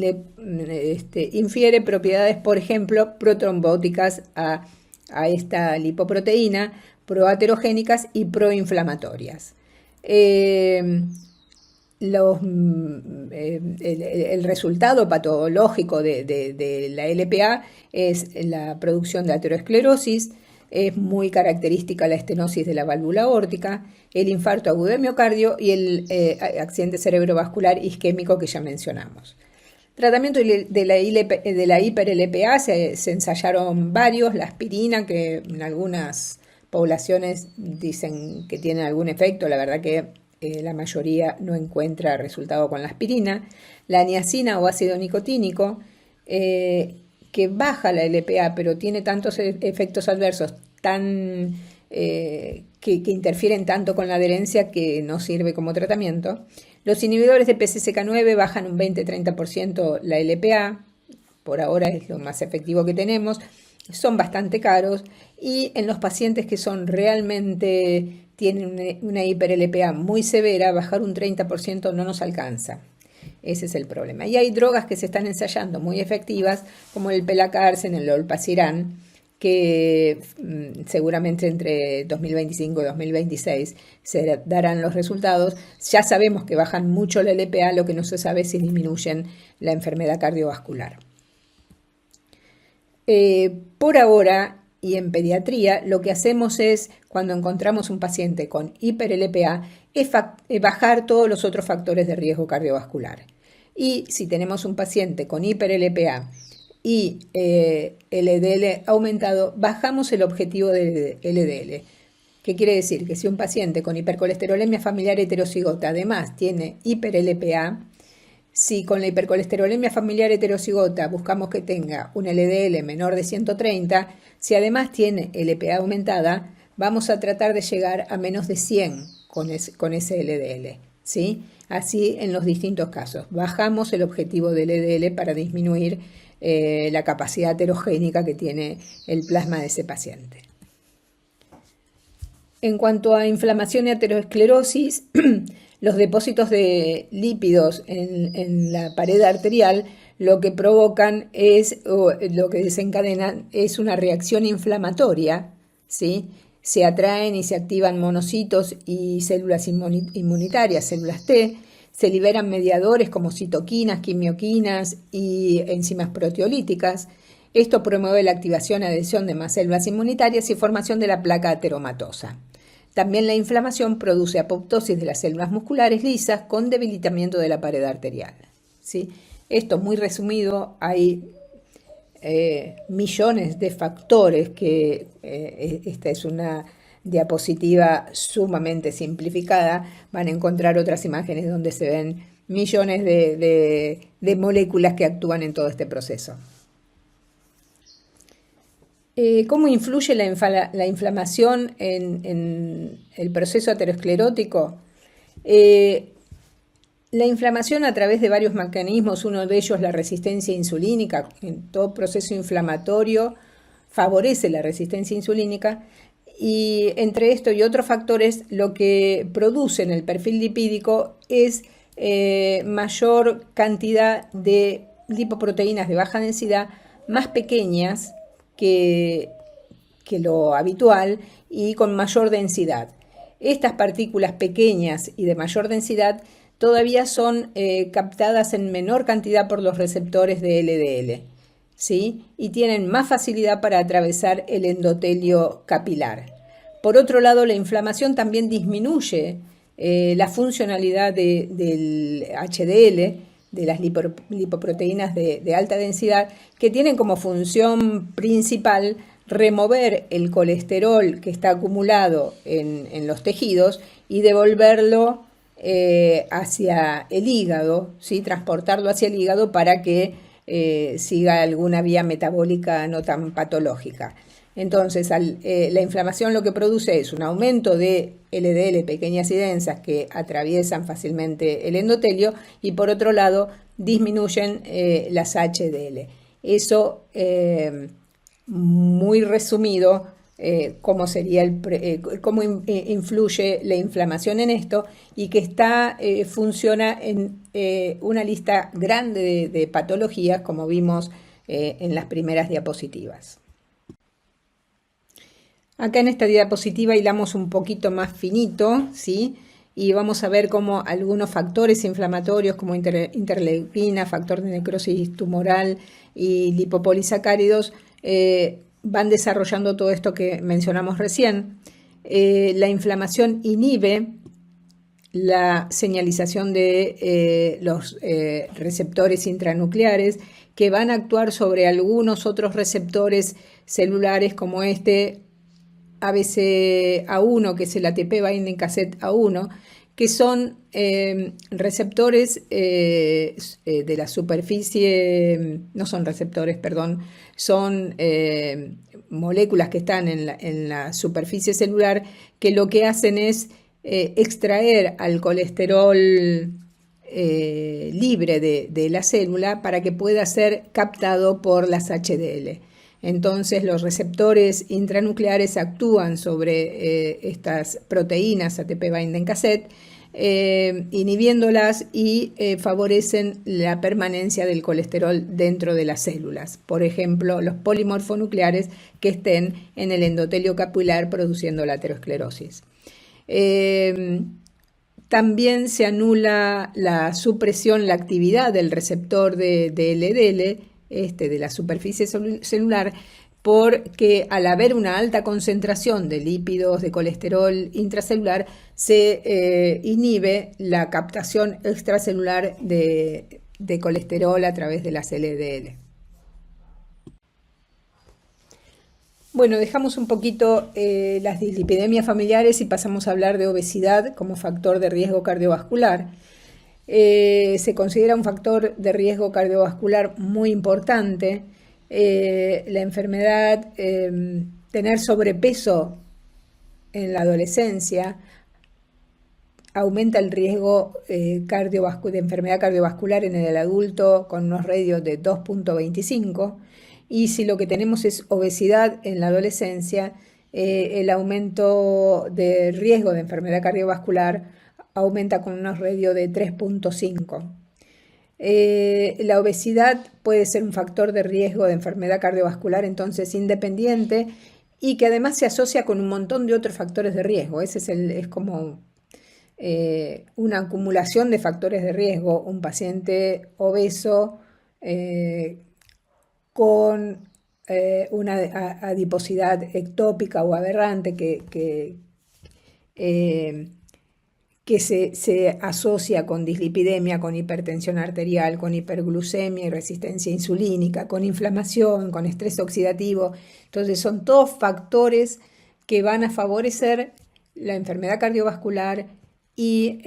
infiere propiedades, por ejemplo, protrombóticas a esta lipoproteína, proaterogénicas y proinflamatorias. El resultado patológico de la LPA es la producción de aterosclerosis, es muy característica la estenosis de la válvula aórtica, el infarto agudo de miocardio y el accidente cerebrovascular isquémico que ya mencionamos. Tratamiento de la hiper-LPA se ensayaron varios, la aspirina, que en algunas poblaciones dicen que tiene algún efecto, la verdad que la mayoría no encuentra resultado con la aspirina, la niacina o ácido nicotínico, que baja la LPA, pero tiene tantos efectos adversos que interfieren tanto con la adherencia que no sirve como tratamiento. Los inhibidores de PCSK9 bajan un 20-30% la LPA, por ahora es lo más efectivo que tenemos, son bastante caros, y en los pacientes que son realmente tienen una hiper-LPA muy severa, bajar un 30% no nos alcanza. Ese es el problema. Y hay drogas que se están ensayando muy efectivas, como el Pelacarsen, el Olpasiran, que seguramente entre 2025 y 2026 se darán los resultados. Ya sabemos que bajan mucho la LPA, lo que no se sabe es si disminuyen la enfermedad cardiovascular. Por ahora, y en pediatría, lo que hacemos es, cuando encontramos un paciente con hiper-LPA, es bajar todos los otros factores de riesgo cardiovascular. Y si tenemos un paciente con hiper-LPA y LDL aumentado, bajamos el objetivo de LDL. ¿Qué quiere decir? Que si un paciente con hipercolesterolemia familiar heterocigota además tiene hiper-LPA, si con la hipercolesterolemia familiar heterocigota buscamos que tenga un LDL menor de 130, si además tiene LPA aumentada, vamos a tratar de llegar a menos de 100 con ese LDL, ¿sí? Así en los distintos casos. Bajamos el objetivo del LDL para disminuir la capacidad aterogénica que tiene el plasma de ese paciente. En cuanto a inflamación y aterosclerosis, los depósitos de lípidos en la pared arterial lo que provocan es, o lo que desencadenan es una reacción inflamatoria, ¿sí? Se atraen y se activan monocitos y células inmunitarias, células T, se liberan mediadores como citoquinas, quimioquinas y enzimas proteolíticas. Esto promueve la activación y adhesión de más células inmunitarias y formación de la placa ateromatosa. También la inflamación produce apoptosis de las células musculares lisas con debilitamiento de la pared arterial, ¿sí? Esto muy resumido, hay millones de factores que esta es una diapositiva sumamente simplificada. Van a encontrar otras imágenes donde se ven millones de moléculas que actúan en todo este proceso. ¿Cómo influye la inflamación en el proceso aterosclerótico? La inflamación a través de varios mecanismos, uno de ellos la resistencia insulínica. En todo proceso inflamatorio favorece la resistencia insulínica, y entre esto y otros factores lo que produce en el perfil lipídico es mayor cantidad de lipoproteínas de baja densidad, más pequeñas que lo habitual y con mayor densidad. Estas partículas pequeñas y de mayor densidad todavía son captadas en menor cantidad por los receptores de LDL, ¿sí? Y tienen más facilidad para atravesar el endotelio capilar. Por otro lado, la inflamación también disminuye la funcionalidad del HDL, de las lipoproteínas de alta densidad, que tienen como función principal remover el colesterol que está acumulado en los tejidos y devolverlo hacia el hígado, ¿sí? Transportarlo hacia el hígado para que siga alguna vía metabólica no tan patológica. Entonces, la inflamación lo que produce es un aumento de LDL pequeñas y densas que atraviesan fácilmente el endotelio, y por otro lado disminuyen las HDL. Eso, muy resumido, cómo influye la inflamación en esto, y que funciona en una lista grande de patologías, como vimos en las primeras diapositivas. Acá en esta diapositiva hilamos un poquito más finito, ¿sí? Y vamos a ver cómo algunos factores inflamatorios como interleukina, factor de necrosis tumoral y lipopolisacáridos van desarrollando todo esto que mencionamos recién. La inflamación inhibe la señalización de los receptores intranucleares, que van a actuar sobre algunos otros receptores celulares como ABC A1, que es el ATP binding cassette A1, que son receptores de la superficie, no son receptores, perdón, son moléculas que están en la superficie celular, que lo que hacen es extraer al colesterol libre de la célula para que pueda ser captado por las HDL. Entonces los receptores intranucleares actúan sobre estas proteínas ATP binding cassette, inhibiéndolas y favorecen la permanencia del colesterol dentro de las células. Por ejemplo, los polimorfonucleares que estén en el endotelio capilar produciendo la aterosclerosis. También se anula la supresión, la actividad del receptor de LDL, de la superficie celular, porque al haber una alta concentración de lípidos, de colesterol intracelular, se inhibe la captación extracelular de colesterol a través de las LDL. Bueno, dejamos un poquito las dislipidemias familiares y pasamos a hablar de obesidad como factor de riesgo cardiovascular. Se considera un factor de riesgo cardiovascular muy importante. La enfermedad, tener sobrepeso en la adolescencia aumenta el riesgo de enfermedad cardiovascular en el adulto con unos radios de 2.25, y si lo que tenemos es obesidad en la adolescencia, el aumento de riesgo de enfermedad cardiovascular aumenta con unos radios de 3.5. La obesidad puede ser un factor de riesgo de enfermedad cardiovascular entonces independiente, y que además se asocia con un montón de otros factores de riesgo. Ese es como una acumulación de factores de riesgo. Un paciente obeso con una adiposidad ectópica o aberrante que se asocia con dislipidemia, con hipertensión arterial, con hiperglucemia y resistencia insulínica, con inflamación, con estrés oxidativo. Entonces son todos factores que van a favorecer la enfermedad cardiovascular y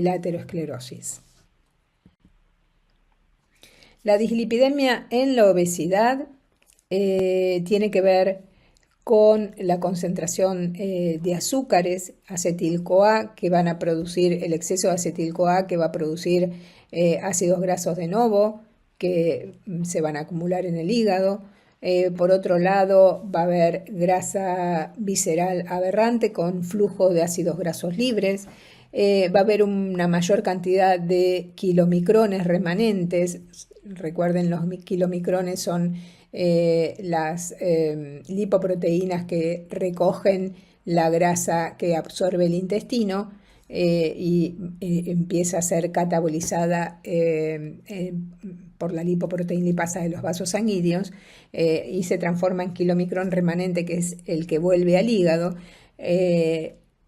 la aterosclerosis. La dislipidemia en la obesidad tiene que ver con la concentración de azúcares, acetil-CoA, que van a producir el exceso de acetil-CoA, que va a producir ácidos grasos de novo, que se van a acumular en el hígado. Por otro lado, va a haber grasa visceral aberrante con flujo de ácidos grasos libres. Va a haber una mayor cantidad de kilomicrones remanentes. Recuerden, los kilomicrones son las lipoproteínas que recogen la grasa que absorbe el intestino y empieza a ser catabolizada por la lipoproteína lipasa de los vasos sanguíneos y se transforma en kilomicrón remanente, que es el que vuelve al hígado.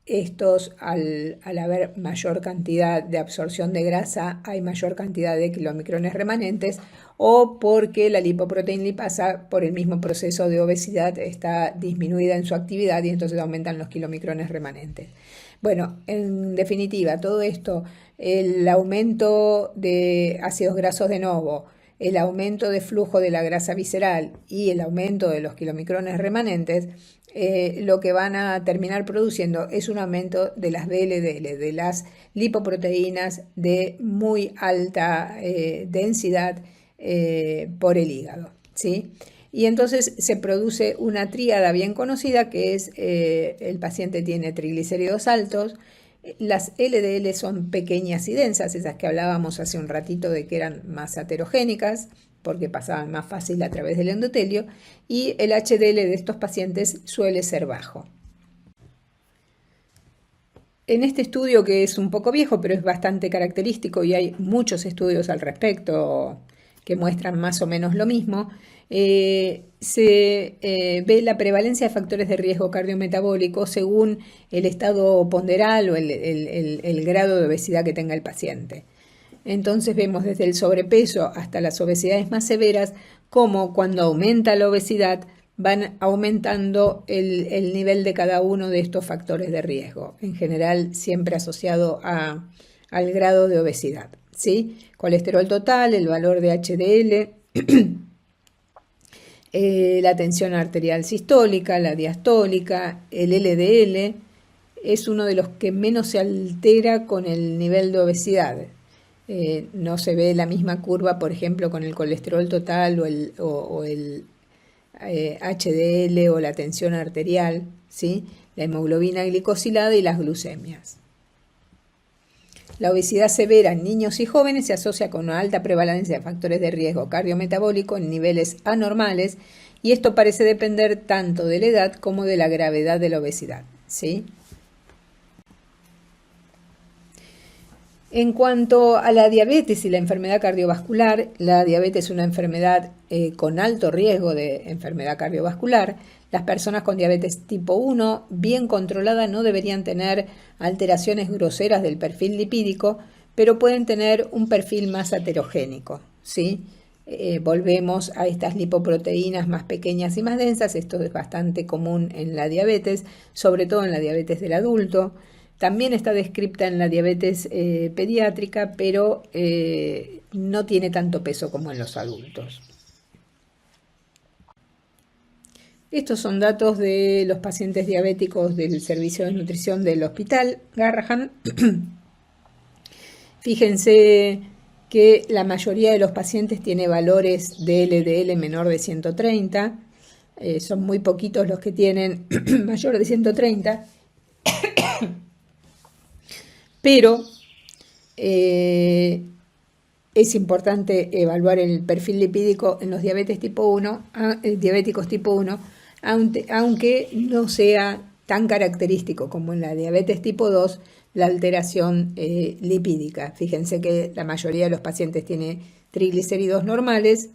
Estos, al haber mayor cantidad de absorción de grasa, hay mayor cantidad de kilomicrones remanentes, o porque la lipoproteína lipasa, por el mismo proceso de obesidad, está disminuida en su actividad y entonces aumentan los kilomicrones remanentes. Bueno, en definitiva, todo esto, el aumento de ácidos grasos de novo, el aumento de flujo de la grasa visceral y el aumento de los kilomicrones remanentes, lo que van a terminar produciendo es un aumento de las VLDL, de las lipoproteínas de muy alta densidad por el hígado, ¿sí? Y entonces se produce una tríada bien conocida, que es el paciente tiene triglicéridos altos, las LDL son pequeñas y densas, esas que hablábamos hace un ratito de que eran más aterogénicas, porque pasaban más fácil a través del endotelio, y el HDL de estos pacientes suele ser bajo. En este estudio, que es un poco viejo, pero es bastante característico y hay muchos estudios al respecto que muestran más o menos lo mismo, se ve la prevalencia de factores de riesgo cardiometabólico según el estado ponderal o el grado de obesidad que tenga el paciente. Entonces vemos desde el sobrepeso hasta las obesidades más severas cómo cuando aumenta la obesidad van aumentando el nivel de cada uno de estos factores de riesgo, en general siempre asociado al grado de obesidad, ¿sí? Colesterol total, el valor de HDL, la tensión arterial sistólica, la diastólica, el LDL, es uno de los que menos se altera con el nivel de obesidad. No se ve la misma curva, por ejemplo, con el colesterol total o el HDL o la tensión arterial, ¿sí? La hemoglobina glicosilada y las glucemias. La obesidad severa en niños y jóvenes se asocia con una alta prevalencia de factores de riesgo cardiometabólico en niveles anormales, y esto parece depender tanto de la edad como de la gravedad de la obesidad, ¿sí? En cuanto a la diabetes y la enfermedad cardiovascular, la diabetes es una enfermedad con alto riesgo de enfermedad cardiovascular. Las personas con diabetes tipo 1, bien controlada, no deberían tener alteraciones groseras del perfil lipídico, pero pueden tener un perfil más aterogénico, ¿sí? Volvemos a estas lipoproteínas más pequeñas y más densas. Esto es bastante común en la diabetes, sobre todo en la diabetes del adulto. También está descrita en la diabetes pediátrica, pero no tiene tanto peso como en los adultos. Estos son datos de los pacientes diabéticos del servicio de nutrición del Hospital Garrahan. Fíjense que la mayoría de los pacientes tiene valores de LDL menor de 130. Son muy poquitos los que tienen mayor de 130. Pero es importante evaluar el perfil lipídico en los diabéticos tipo 1, aunque no sea tan característico como en la diabetes tipo 2 la alteración lipídica. Fíjense que la mayoría de los pacientes tiene triglicéridos normales,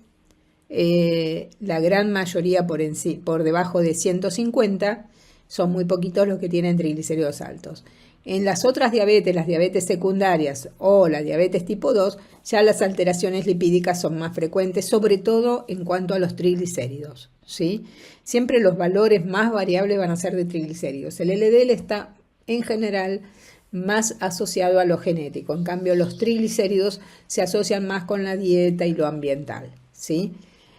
la gran mayoría por debajo de 150, son muy poquitos los que tienen triglicéridos altos. En las otras diabetes, las diabetes secundarias o la diabetes tipo 2, ya las alteraciones lipídicas son más frecuentes, sobre todo en cuanto a los triglicéridos, ¿sí? Siempre los valores más variables van a ser de triglicéridos. El LDL está en general más asociado a lo genético, en cambio los triglicéridos se asocian más con la dieta y lo ambiental, ¿sí?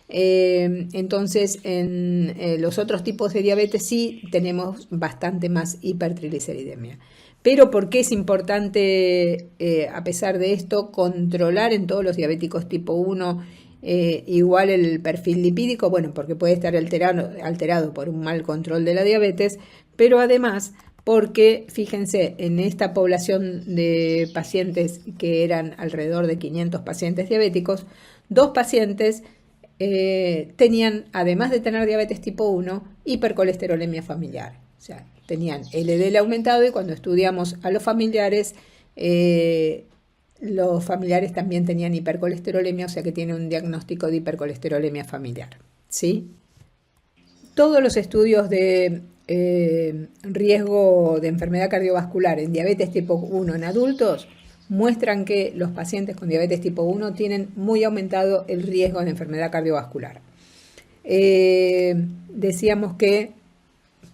Entonces en los otros tipos de diabetes sí tenemos bastante más hipertrigliceridemia. Pero ¿por qué es importante, a pesar de esto, controlar en todos los diabéticos tipo 1 igual el perfil lipídico? Bueno, porque puede estar alterado por un mal control de la diabetes, pero además porque, fíjense, en esta población de pacientes que eran alrededor de 500 pacientes diabéticos, 2 pacientes tenían, además de tener diabetes tipo 1, hipercolesterolemia familiar. O sea, tenían LDL aumentado, y cuando estudiamos a los familiares también tenían hipercolesterolemia, o sea que tienen un diagnóstico de hipercolesterolemia familiar, ¿sí? Todos los estudios de riesgo de enfermedad cardiovascular en diabetes tipo 1 en adultos muestran que los pacientes con diabetes tipo 1 tienen muy aumentado el riesgo de enfermedad cardiovascular. Decíamos que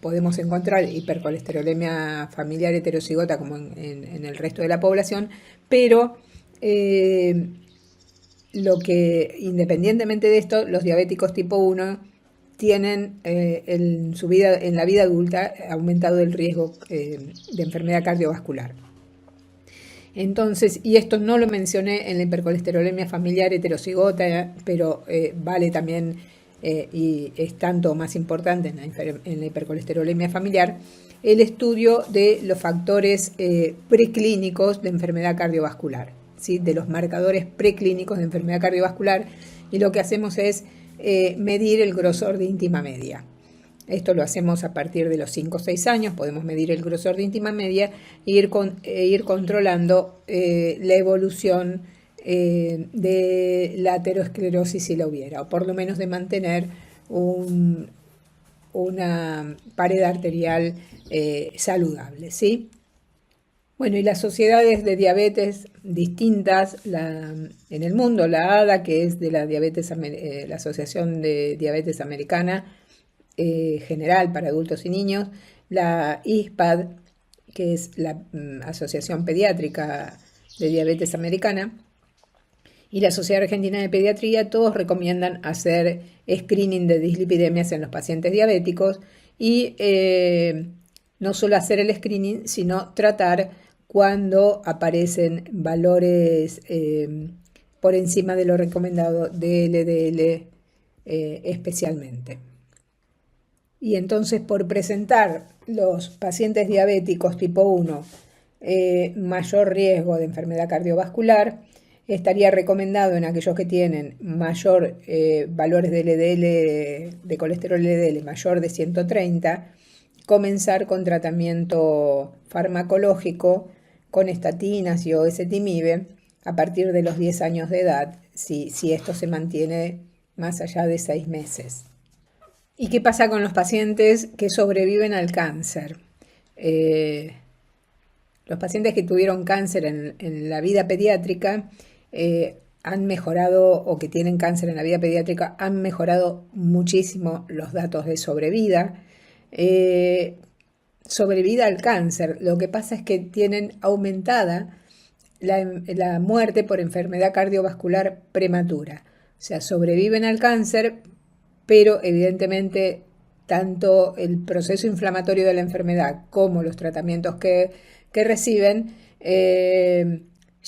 podemos encontrar hipercolesterolemia familiar heterozigota como en el resto de la población, pero independientemente de esto, los diabéticos tipo 1 tienen en la vida adulta aumentado el riesgo de enfermedad cardiovascular. Entonces, y esto no lo mencioné en la hipercolesterolemia familiar heterozigota, pero vale también y es tanto más importante en la hipercolesterolemia familiar, el estudio de los factores preclínicos de enfermedad cardiovascular, ¿sí? De los marcadores preclínicos de enfermedad cardiovascular, y lo que hacemos es medir el grosor de íntima media. Esto lo hacemos a partir de los 5 o 6 años, podemos medir el grosor de íntima media e ir controlando la evolución de la aterosclerosis si la hubiera, o por lo menos de mantener una pared arterial saludable, ¿sí? Bueno, y las sociedades de diabetes distintas en el mundo, la ADA, que es de la Asociación de Diabetes Americana, general para adultos y niños, la ISPAD, que es la Asociación Pediátrica de Diabetes Americana, y la Sociedad Argentina de Pediatría, todos recomiendan hacer screening de dislipidemias en los pacientes diabéticos y no solo hacer el screening, sino tratar cuando aparecen valores por encima de lo recomendado de LDL especialmente. Y entonces, por presentar los pacientes diabéticos tipo 1 mayor riesgo de enfermedad cardiovascular, estaría recomendado en aquellos que tienen mayor valores de LDL, de colesterol LDL mayor de 130, comenzar con tratamiento farmacológico con estatinas y o ezetimibe a partir de los 10 años de edad, si esto se mantiene más allá de 6 meses. ¿Y qué pasa con los pacientes que sobreviven al cáncer? Los pacientes que tuvieron cáncer en la vida pediátrica han mejorado, o que tienen cáncer en la vida pediátrica, han mejorado muchísimo los datos de sobrevida. Sobrevida al cáncer. Lo que pasa es que tienen aumentada la muerte por enfermedad cardiovascular prematura. O sea, sobreviven al cáncer, pero evidentemente tanto el proceso inflamatorio de la enfermedad como los tratamientos que reciben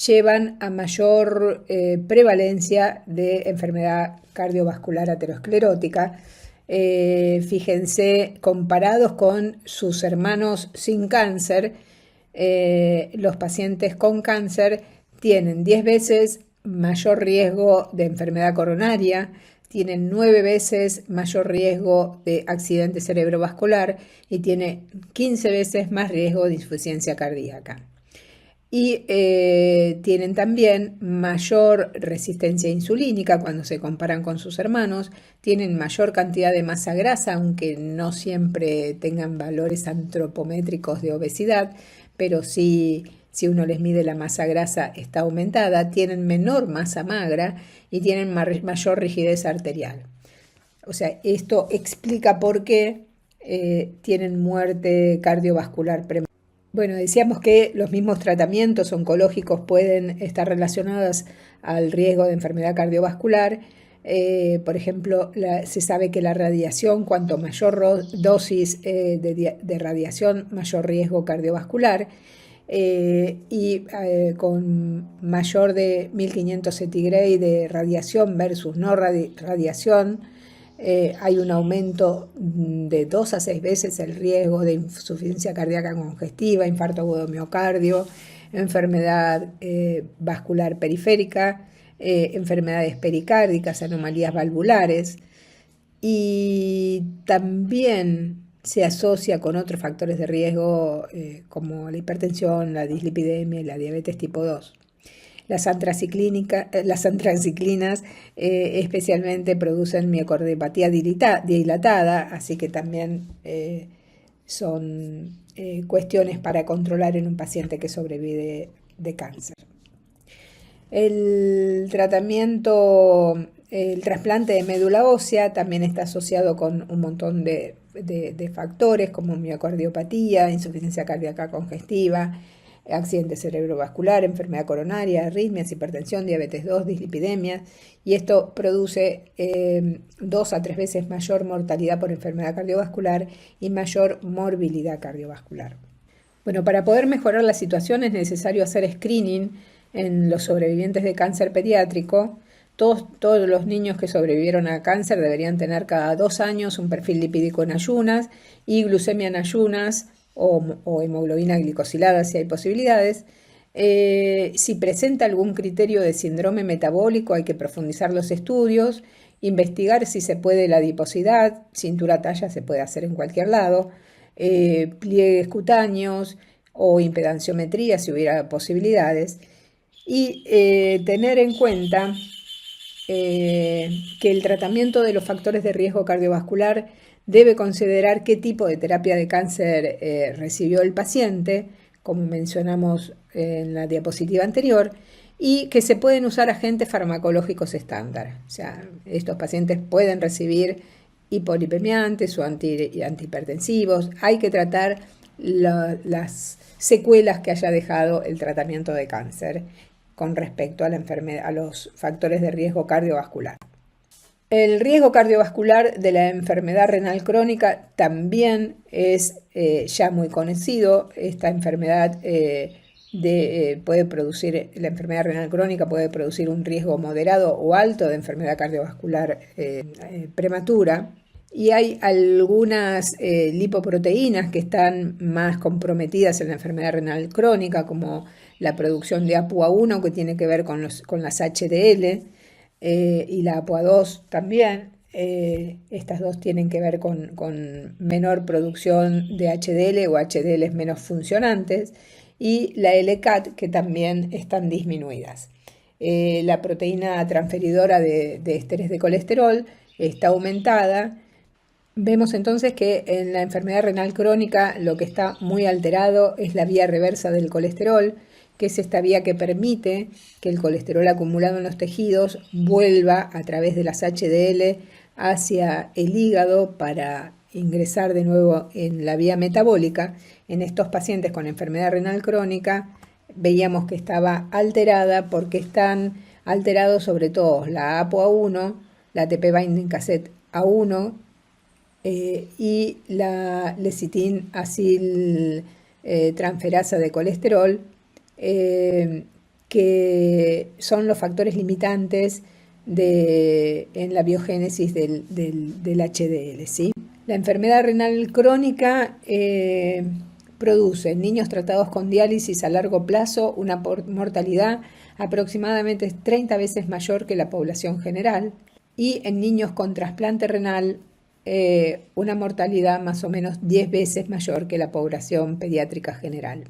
llevan a mayor prevalencia de enfermedad cardiovascular aterosclerótica. Fíjense, comparados con sus hermanos sin cáncer, los pacientes con cáncer tienen 10 veces mayor riesgo de enfermedad coronaria, tienen 9 veces mayor riesgo de accidente cerebrovascular y tiene 15 veces más riesgo de insuficiencia cardíaca. Y tienen también mayor resistencia insulínica cuando se comparan con sus hermanos, tienen mayor cantidad de masa grasa, aunque no siempre tengan valores antropométricos de obesidad, pero sí, si uno les mide la masa grasa está aumentada, tienen menor masa magra y tienen mayor rigidez arterial. O sea, esto explica por qué tienen muerte cardiovascular prematura. Bueno, decíamos que los mismos tratamientos oncológicos pueden estar relacionados al riesgo de enfermedad cardiovascular. Por ejemplo, se sabe que la radiación, cuanto mayor dosis de radiación, mayor riesgo cardiovascular. Con mayor de 1500 centigrade de radiación versus no radiación, hay un aumento de 2 a 6 veces el riesgo de insuficiencia cardíaca congestiva, infarto agudo de miocardio, enfermedad vascular periférica, enfermedades pericárdicas, anomalías valvulares, y también se asocia con otros factores de riesgo como la hipertensión, la dislipidemia y la diabetes tipo 2. Las antraciclinas especialmente producen miocardiopatía dilatada, así que también son cuestiones para controlar en un paciente que sobrevive de cáncer. El trasplante de médula ósea también está asociado con un montón de factores como miocardiopatía, insuficiencia cardíaca congestiva, accidente cerebrovascular, enfermedad coronaria, arritmias, hipertensión, diabetes 2, dislipidemias, y esto produce 2 a 3 veces mayor mortalidad por enfermedad cardiovascular y mayor morbilidad cardiovascular. Bueno, para poder mejorar la situación es necesario hacer screening en los sobrevivientes de cáncer pediátrico. Todos los niños que sobrevivieron a cáncer deberían tener cada 2 años un perfil lipídico en ayunas y glucemia en ayunas o hemoglobina glicosilada si hay posibilidades. Si presenta algún criterio de síndrome metabólico hay que profundizar los estudios, investigar si se puede la adiposidad, cintura talla se puede hacer en cualquier lado, pliegues cutáneos o impedanciometría si hubiera posibilidades, y tener en cuenta que el tratamiento de los factores de riesgo cardiovascular debe considerar qué tipo de terapia de cáncer recibió el paciente, como mencionamos en la diapositiva anterior, y que se pueden usar agentes farmacológicos estándar. O sea, estos pacientes pueden recibir hipolipemiantes o antihipertensivos. Hay que tratar las secuelas que haya dejado el tratamiento de cáncer con respecto a la enfermedad, a los factores de riesgo cardiovascular. El riesgo cardiovascular de la enfermedad renal crónica también es ya muy conocido. Esta enfermedad puede producir, la enfermedad renal crónica puede producir un riesgo moderado o alto de enfermedad cardiovascular prematura. Y hay algunas lipoproteínas que están más comprometidas en la enfermedad renal crónica, como la producción de APOA1, que tiene que ver con las HDL, y la APOA2 también. Estas dos tienen que ver con menor producción de HDL o HDL menos funcionantes, y la LCAT, que también están disminuidas. La proteína transferidora de ésteres de colesterol está aumentada. Vemos entonces que en la enfermedad renal crónica lo que está muy alterado es la vía reversa del colesterol, que es esta vía que permite que el colesterol acumulado en los tejidos vuelva a través de las HDL hacia el hígado para ingresar de nuevo en la vía metabólica. En estos pacientes con enfermedad renal crónica veíamos que estaba alterada porque están alterados sobre todo la APOA1, la ATP binding cassette A1, y la lecitin acil transferasa de colesterol, que son los factores limitantes en la biogénesis del HDL, ¿sí? La enfermedad renal crónica produce en niños tratados con diálisis a largo plazo una mortalidad aproximadamente 30 veces mayor que la población general, y en niños con trasplante renal una mortalidad más o menos 10 veces mayor que la población pediátrica general.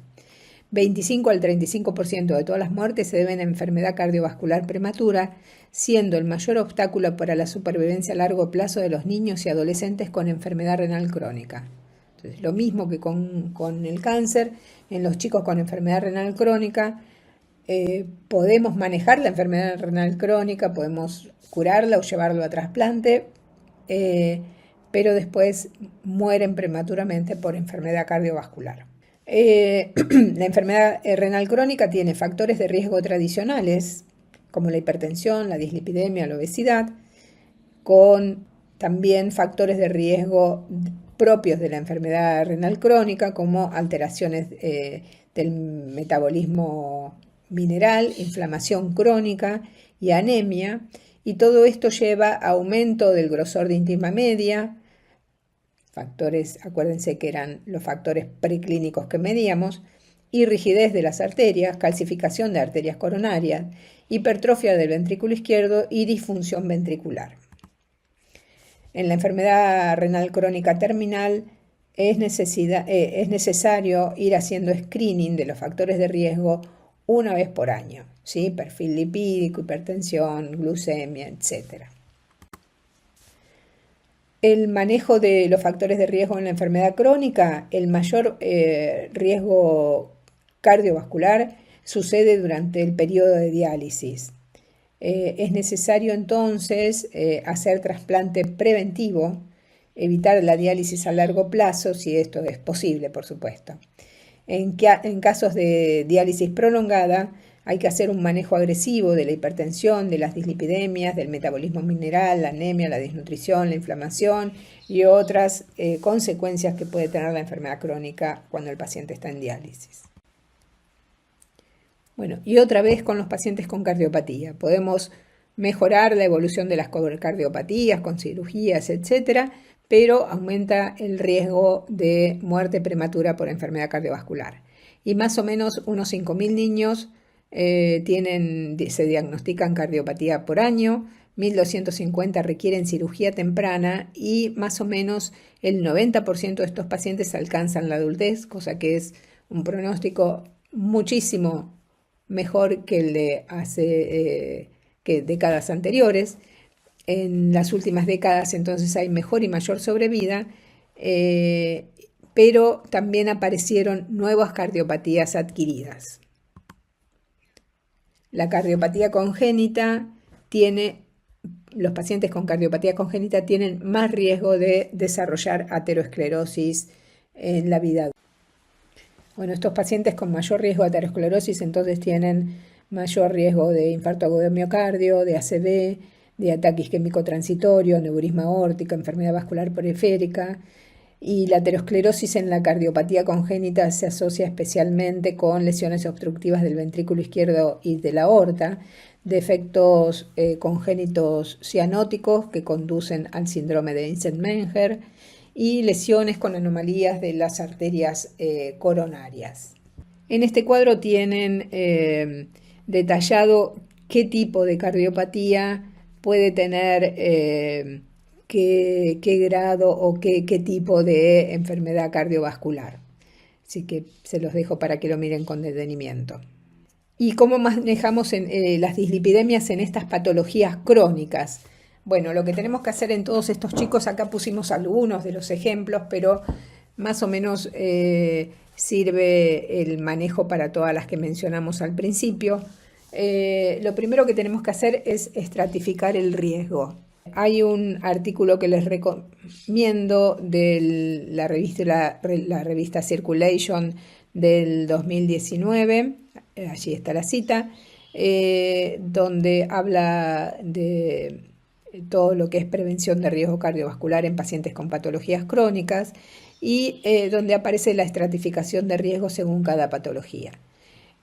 25 al 35% de todas las muertes se deben a enfermedad cardiovascular prematura, siendo el mayor obstáculo para la supervivencia a largo plazo de los niños y adolescentes con enfermedad renal crónica. Entonces, lo mismo que con el cáncer, en los chicos con enfermedad renal crónica podemos manejar la enfermedad renal crónica, podemos curarla o llevarlo a trasplante, pero después mueren prematuramente por enfermedad cardiovascular. La enfermedad renal crónica tiene factores de riesgo tradicionales, como la hipertensión, la dislipidemia, la obesidad, con también factores de riesgo propios de la enfermedad renal crónica, como alteraciones del metabolismo mineral, inflamación crónica y anemia, y todo esto lleva a aumento del grosor de íntima media, factores, acuérdense que eran los factores preclínicos que medíamos, y rigidez de las arterias, calcificación de arterias coronarias, hipertrofia del ventrículo izquierdo y disfunción ventricular. En la enfermedad renal crónica terminal es necesario ir haciendo screening de los factores de riesgo una vez por año, ¿sí? Perfil lipídico, hipertensión, glucemia, etc. El manejo de los factores de riesgo en la enfermedad crónica, el mayor riesgo cardiovascular sucede durante el periodo de diálisis. Es necesario entonces hacer trasplante preventivo, evitar la diálisis a largo plazo, si esto es posible, por supuesto. En casos de diálisis prolongada, hay que hacer un manejo agresivo de la hipertensión, de las dislipidemias, del metabolismo mineral, la anemia, la desnutrición, la inflamación y otras consecuencias que puede tener la enfermedad crónica cuando el paciente está en diálisis. Bueno, y otra vez con los pacientes con cardiopatía. Podemos mejorar la evolución de las cardiopatías con cirugías, etc., pero aumenta el riesgo de muerte prematura por enfermedad cardiovascular. Y más o menos unos 5.000 niños se diagnostican cardiopatía por año, 1.250 requieren cirugía temprana y más o menos el 90% de estos pacientes alcanzan la adultez, cosa que es un pronóstico muchísimo mejor que el de hace que décadas anteriores. En las últimas décadas entonces hay mejor y mayor sobrevida, pero también aparecieron nuevas cardiopatías adquiridas. La cardiopatía congénita tiene los pacientes con cardiopatía congénita tienen más riesgo de desarrollar aterosclerosis en la vida adulta. Bueno, estos pacientes con mayor riesgo de aterosclerosis entonces tienen mayor riesgo de infarto agudo de miocardio, de ACV, de ataque isquémico transitorio, aneurisma aórtica, enfermedad vascular periférica, y la aterosclerosis en la cardiopatía congénita se asocia especialmente con lesiones obstructivas del ventrículo izquierdo y de la aorta, defectos congénitos cianóticos que conducen al síndrome de Ensed-Menger y lesiones con anomalías de las arterias coronarias. En este cuadro tienen detallado qué tipo de cardiopatía puede tener qué grado o qué tipo de enfermedad cardiovascular. Así que se los dejo para que lo miren con detenimiento. ¿Y cómo manejamos las dislipidemias en estas patologías crónicas? Bueno, lo que tenemos que hacer en todos estos chicos, acá pusimos algunos de los ejemplos, pero más o menos sirve el manejo para todas las que mencionamos al principio. Lo primero que tenemos que hacer es estratificar el riesgo. Hay un artículo que les recomiendo de la revista Circulation del 2019, allí está la cita, donde habla de todo lo que es prevención de riesgo cardiovascular en pacientes con patologías crónicas y donde aparece la estratificación de riesgo según cada patología.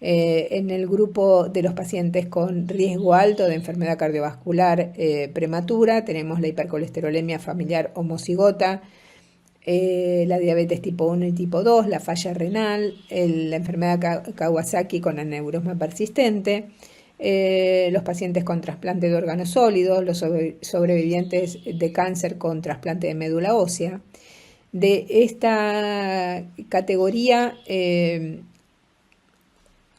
En el grupo de los pacientes con riesgo alto de enfermedad cardiovascular prematura tenemos la hipercolesterolemia familiar homocigota, la diabetes tipo 1 y tipo 2, la falla renal, la enfermedad Kawasaki con aneurisma persistente, los pacientes con trasplante de órganos sólidos, los sobrevivientes de cáncer con trasplante de médula ósea. De esta categoría,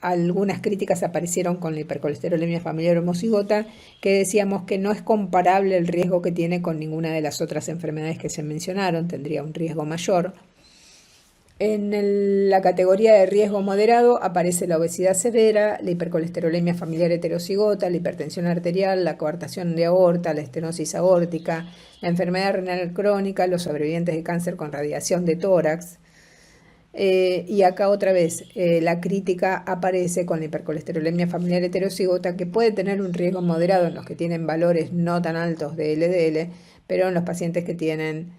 algunas críticas aparecieron con la hipercolesterolemia familiar homocigota, que decíamos que no es comparable el riesgo que tiene con ninguna de las otras enfermedades que se mencionaron, tendría un riesgo mayor. En la categoría de riesgo moderado aparece la obesidad severa, la hipercolesterolemia familiar heterozigota, la hipertensión arterial, la coartación de aorta, la estenosis aórtica, la enfermedad renal crónica, los sobrevivientes de cáncer con radiación de tórax. Y acá otra vez la crítica aparece con la hipercolesterolemia familiar heterozigota, que puede tener un riesgo moderado en los que tienen valores no tan altos de LDL, pero en los pacientes que tienen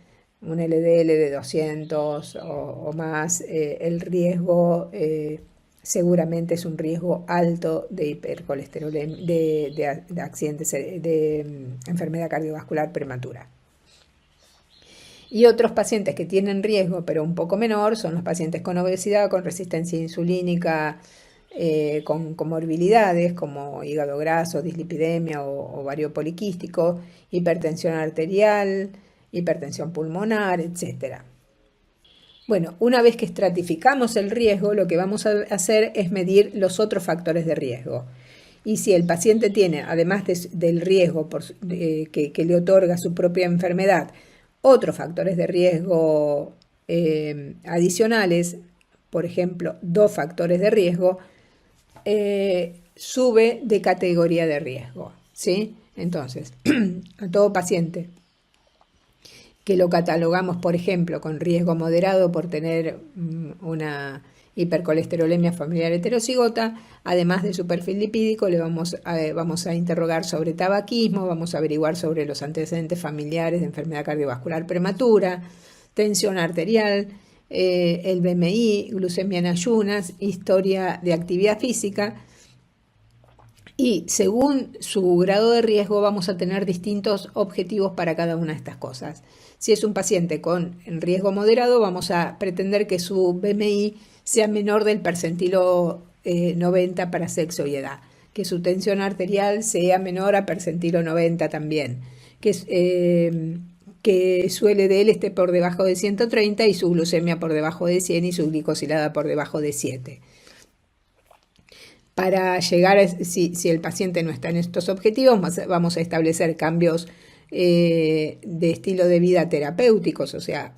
un LDL de 200 o más, el riesgo seguramente es un riesgo alto de hipercolesterolemia, de accidentes, de enfermedad cardiovascular prematura. Y otros pacientes que tienen riesgo, pero un poco menor, son los pacientes con obesidad, con resistencia insulínica, con comorbilidades como hígado graso, dislipidemia o ovario poliquístico, hipertensión arterial, hipertensión pulmonar, etc. Bueno, una vez que estratificamos el riesgo, lo que vamos a hacer es medir los otros factores de riesgo. Y si el paciente tiene, además del riesgo que le otorga su propia enfermedad, otros factores de riesgo adicionales, por ejemplo, 2 factores de riesgo, sube de categoría de riesgo, ¿sí? Entonces, a todo paciente que lo catalogamos, por ejemplo, con riesgo moderado por tener una hipercolesterolemia familiar heterozigota, además de su perfil lipídico, le vamos a interrogar sobre tabaquismo, vamos a averiguar sobre los antecedentes familiares de enfermedad cardiovascular prematura, tensión arterial, el BMI, glucemia en ayunas, historia de actividad física, y según su grado de riesgo vamos a tener distintos objetivos para cada una de estas cosas. Si es un paciente con riesgo moderado, vamos a pretender que su BMI sea menor del percentilo 90 para sexo y edad, que su tensión arterial sea menor a percentilo 90 también, que su LDL esté por debajo de 130 y su glucemia por debajo de 100 y su glicosilada por debajo de 7. Para llegar, si el paciente no está en estos objetivos, vamos a establecer cambios de estilo de vida terapéuticos, o sea,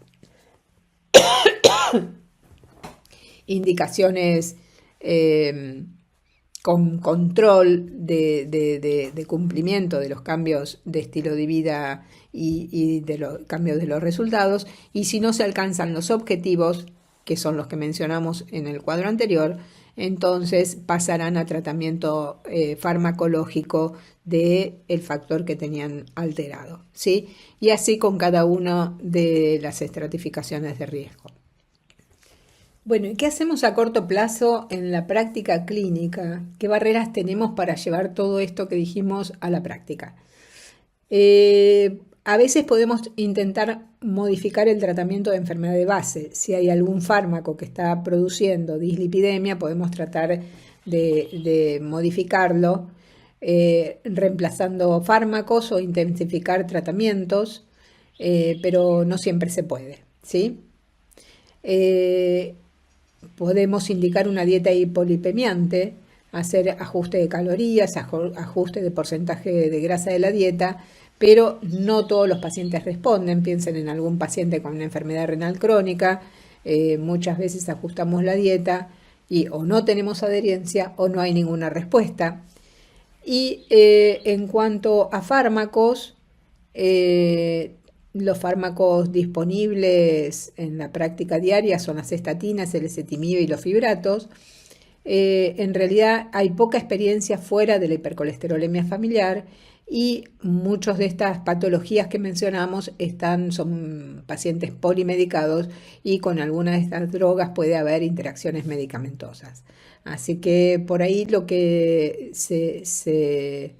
indicaciones con control de cumplimiento de los cambios de estilo de vida y de los cambios de los resultados, y si no se alcanzan los objetivos, que son los que mencionamos en el cuadro anterior, entonces pasarán a tratamiento farmacológico del factor que tenían alterado, ¿sí? Y así con cada una de las estratificaciones de riesgo. Bueno, ¿y qué hacemos a corto plazo en la práctica clínica? ¿Qué barreras tenemos para llevar todo esto que dijimos a la práctica? A veces podemos intentar modificar el tratamiento de enfermedad de base. Si hay algún fármaco que está produciendo dislipidemia, podemos tratar de modificarlo, reemplazando fármacos o intensificar tratamientos, pero no siempre se puede, ¿sí? Podemos indicar una dieta hipolipemiante, hacer ajuste de calorías, ajuste de porcentaje de grasa de la dieta, pero no todos los pacientes responden. Piensen en algún paciente con una enfermedad renal crónica, muchas veces ajustamos la dieta y o no tenemos adherencia o no hay ninguna respuesta. Y en cuanto a fármacos, los fármacos disponibles en la práctica diaria son las estatinas, el ezetimibe y los fibratos. En realidad hay poca experiencia fuera de la hipercolesterolemia familiar y muchas de estas patologías que mencionamos son pacientes polimedicados y con algunas de estas drogas puede haber interacciones medicamentosas. Así que por ahí lo que se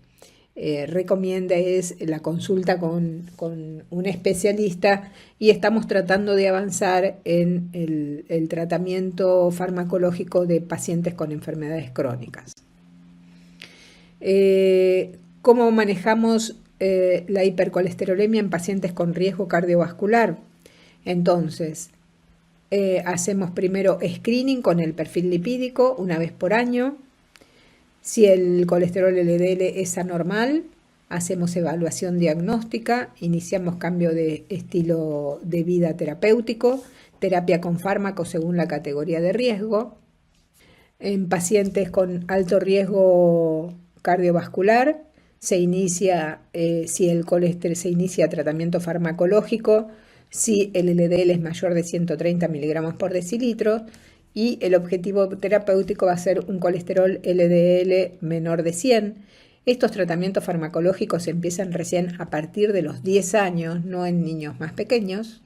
recomienda es la consulta con un especialista y estamos tratando de avanzar en el tratamiento farmacológico de pacientes con enfermedades crónicas. ¿Cómo manejamos la hipercolesterolemia en pacientes con riesgo cardiovascular? Entonces, hacemos primero screening con el perfil lipídico una vez por año. Si el colesterol LDL es anormal, hacemos evaluación diagnóstica, iniciamos cambio de estilo de vida terapéutico, terapia con fármacos según la categoría de riesgo. En pacientes con alto riesgo cardiovascular se inicia tratamiento farmacológico si el LDL es mayor de 130 miligramos por decilitro y el objetivo terapéutico va a ser un colesterol LDL menor de 100. Estos tratamientos farmacológicos empiezan recién a partir de los 10 años, no en niños más pequeños.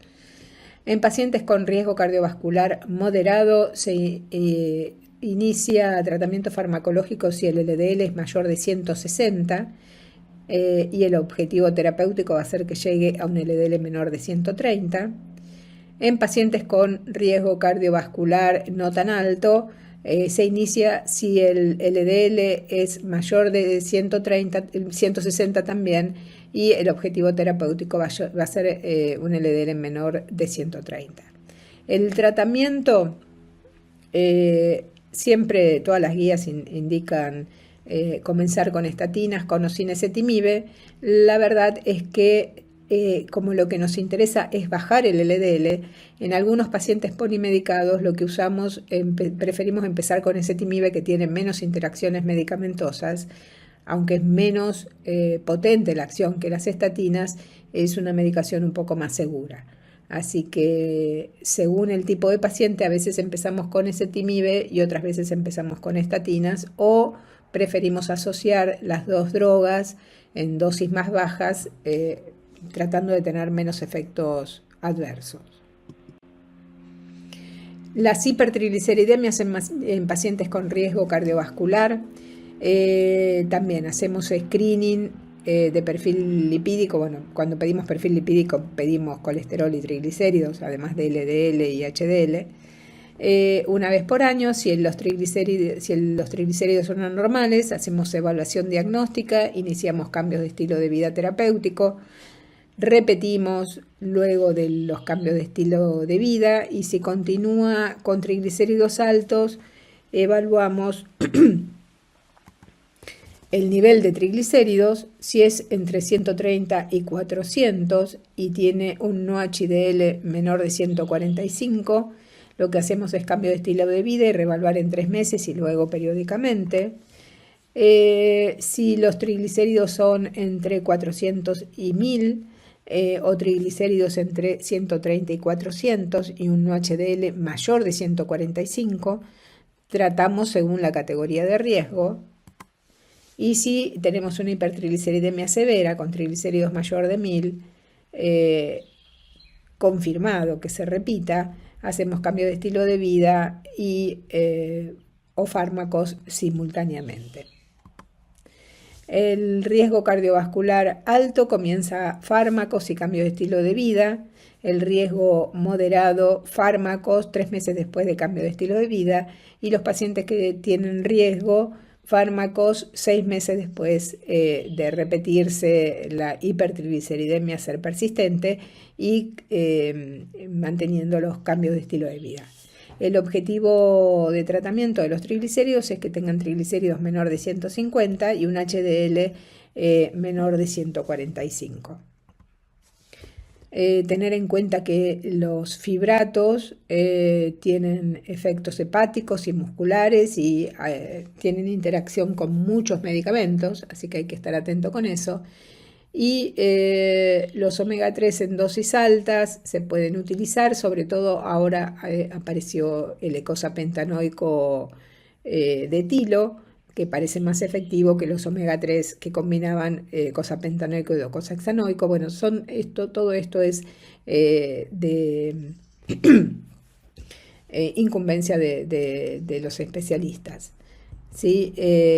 En pacientes con riesgo cardiovascular moderado se inicia tratamiento farmacológico si el LDL es mayor de 160 y el objetivo terapéutico va a ser que llegue a un LDL menor de 130. En pacientes con riesgo cardiovascular no tan alto, se inicia si el LDL es mayor de 130, 160 también, y el objetivo terapéutico va a ser un LDL menor de 130. El tratamiento, siempre todas las guías indican comenzar con estatinas, con o sin ezetimibe. La verdad es que como lo que nos interesa es bajar el LDL, en algunos pacientes polimedicados lo que usamos, preferimos empezar con ezetimibe, que tiene menos interacciones medicamentosas, aunque es menos potente la acción que las estatinas, es una medicación un poco más segura. Así que según el tipo de paciente, a veces empezamos con ezetimibe y otras veces empezamos con estatinas, o preferimos asociar las dos drogas en dosis más bajas, tratando de tener menos efectos adversos. Las hipertrigliceridemias en pacientes con riesgo cardiovascular, también hacemos screening de perfil lipídico. Bueno, cuando pedimos perfil lipídico pedimos colesterol y triglicéridos, además de LDL y HDL. Una vez por año, si los triglicéridos son anormales, hacemos evaluación diagnóstica, iniciamos cambios de estilo de vida terapéutico, repetimos luego de los cambios de estilo de vida y si continúa con triglicéridos altos, evaluamos el nivel de triglicéridos. Si es entre 130 y 400 y tiene un no HDL menor de 145, lo que hacemos es cambio de estilo de vida y reevaluar en 3 meses y luego periódicamente. Si los triglicéridos son entre 400 y 1000, o triglicéridos entre 130 y 400 y un HDL mayor de 145, tratamos según la categoría de riesgo. Y si tenemos una hipertrigliceridemia severa con triglicéridos mayor de 1000, confirmado que se repita, hacemos cambio de estilo de vida y, o fármacos simultáneamente. El riesgo cardiovascular alto comienza fármacos y cambio de estilo de vida. El riesgo moderado, fármacos 3 meses después de cambio de estilo de vida. Y los pacientes que tienen riesgo, fármacos 6 meses después de repetirse la hipertrigliceridemia ser persistente y manteniendo los cambios de estilo de vida. El objetivo de tratamiento de los triglicéridos es que tengan triglicéridos menor de 150 y un HDL menor de 145. Tener en cuenta que los fibratos tienen efectos hepáticos y musculares y tienen interacción con muchos medicamentos, así que hay que estar atento con eso. Y los omega 3 en dosis altas se pueden utilizar, sobre todo ahora apareció el eicosapentanoico de etilo, que parece más efectivo que los omega 3 que combinaban eicosapentanoico y docosahexanoico. Bueno, todo esto es de incumbencia de los especialistas. ¿Sí?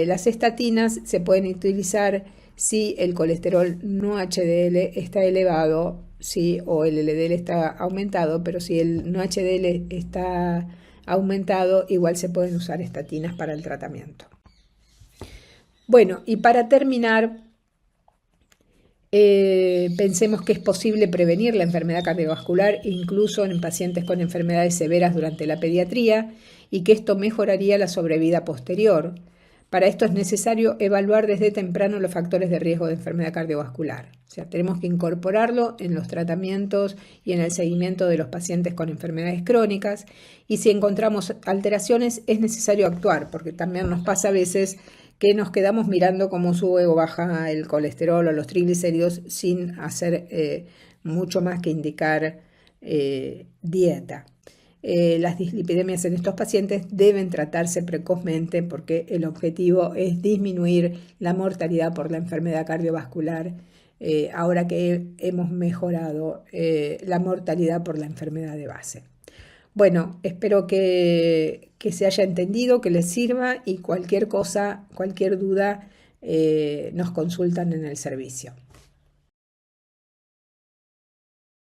Las estatinas se pueden utilizar si el colesterol no HDL está elevado, ¿sí? O el LDL está aumentado, pero si el no HDL está aumentado, igual se pueden usar estatinas para el tratamiento. Bueno, y para terminar, pensemos que es posible prevenir la enfermedad cardiovascular incluso en pacientes con enfermedades severas durante la pediatría y que esto mejoraría la sobrevida posterior. Para esto es necesario evaluar desde temprano los factores de riesgo de enfermedad cardiovascular. O sea, tenemos que incorporarlo en los tratamientos y en el seguimiento de los pacientes con enfermedades crónicas. Y si encontramos alteraciones, es necesario actuar, porque también nos pasa a veces que nos quedamos mirando cómo sube o baja el colesterol o los triglicéridos sin hacer mucho más que indicar dieta. Las dislipidemias en estos pacientes deben tratarse precozmente porque el objetivo es disminuir la mortalidad por la enfermedad cardiovascular ahora que hemos mejorado la mortalidad por la enfermedad de base. Bueno, espero que se haya entendido, que les sirva y cualquier cosa, cualquier duda nos consultan en el servicio.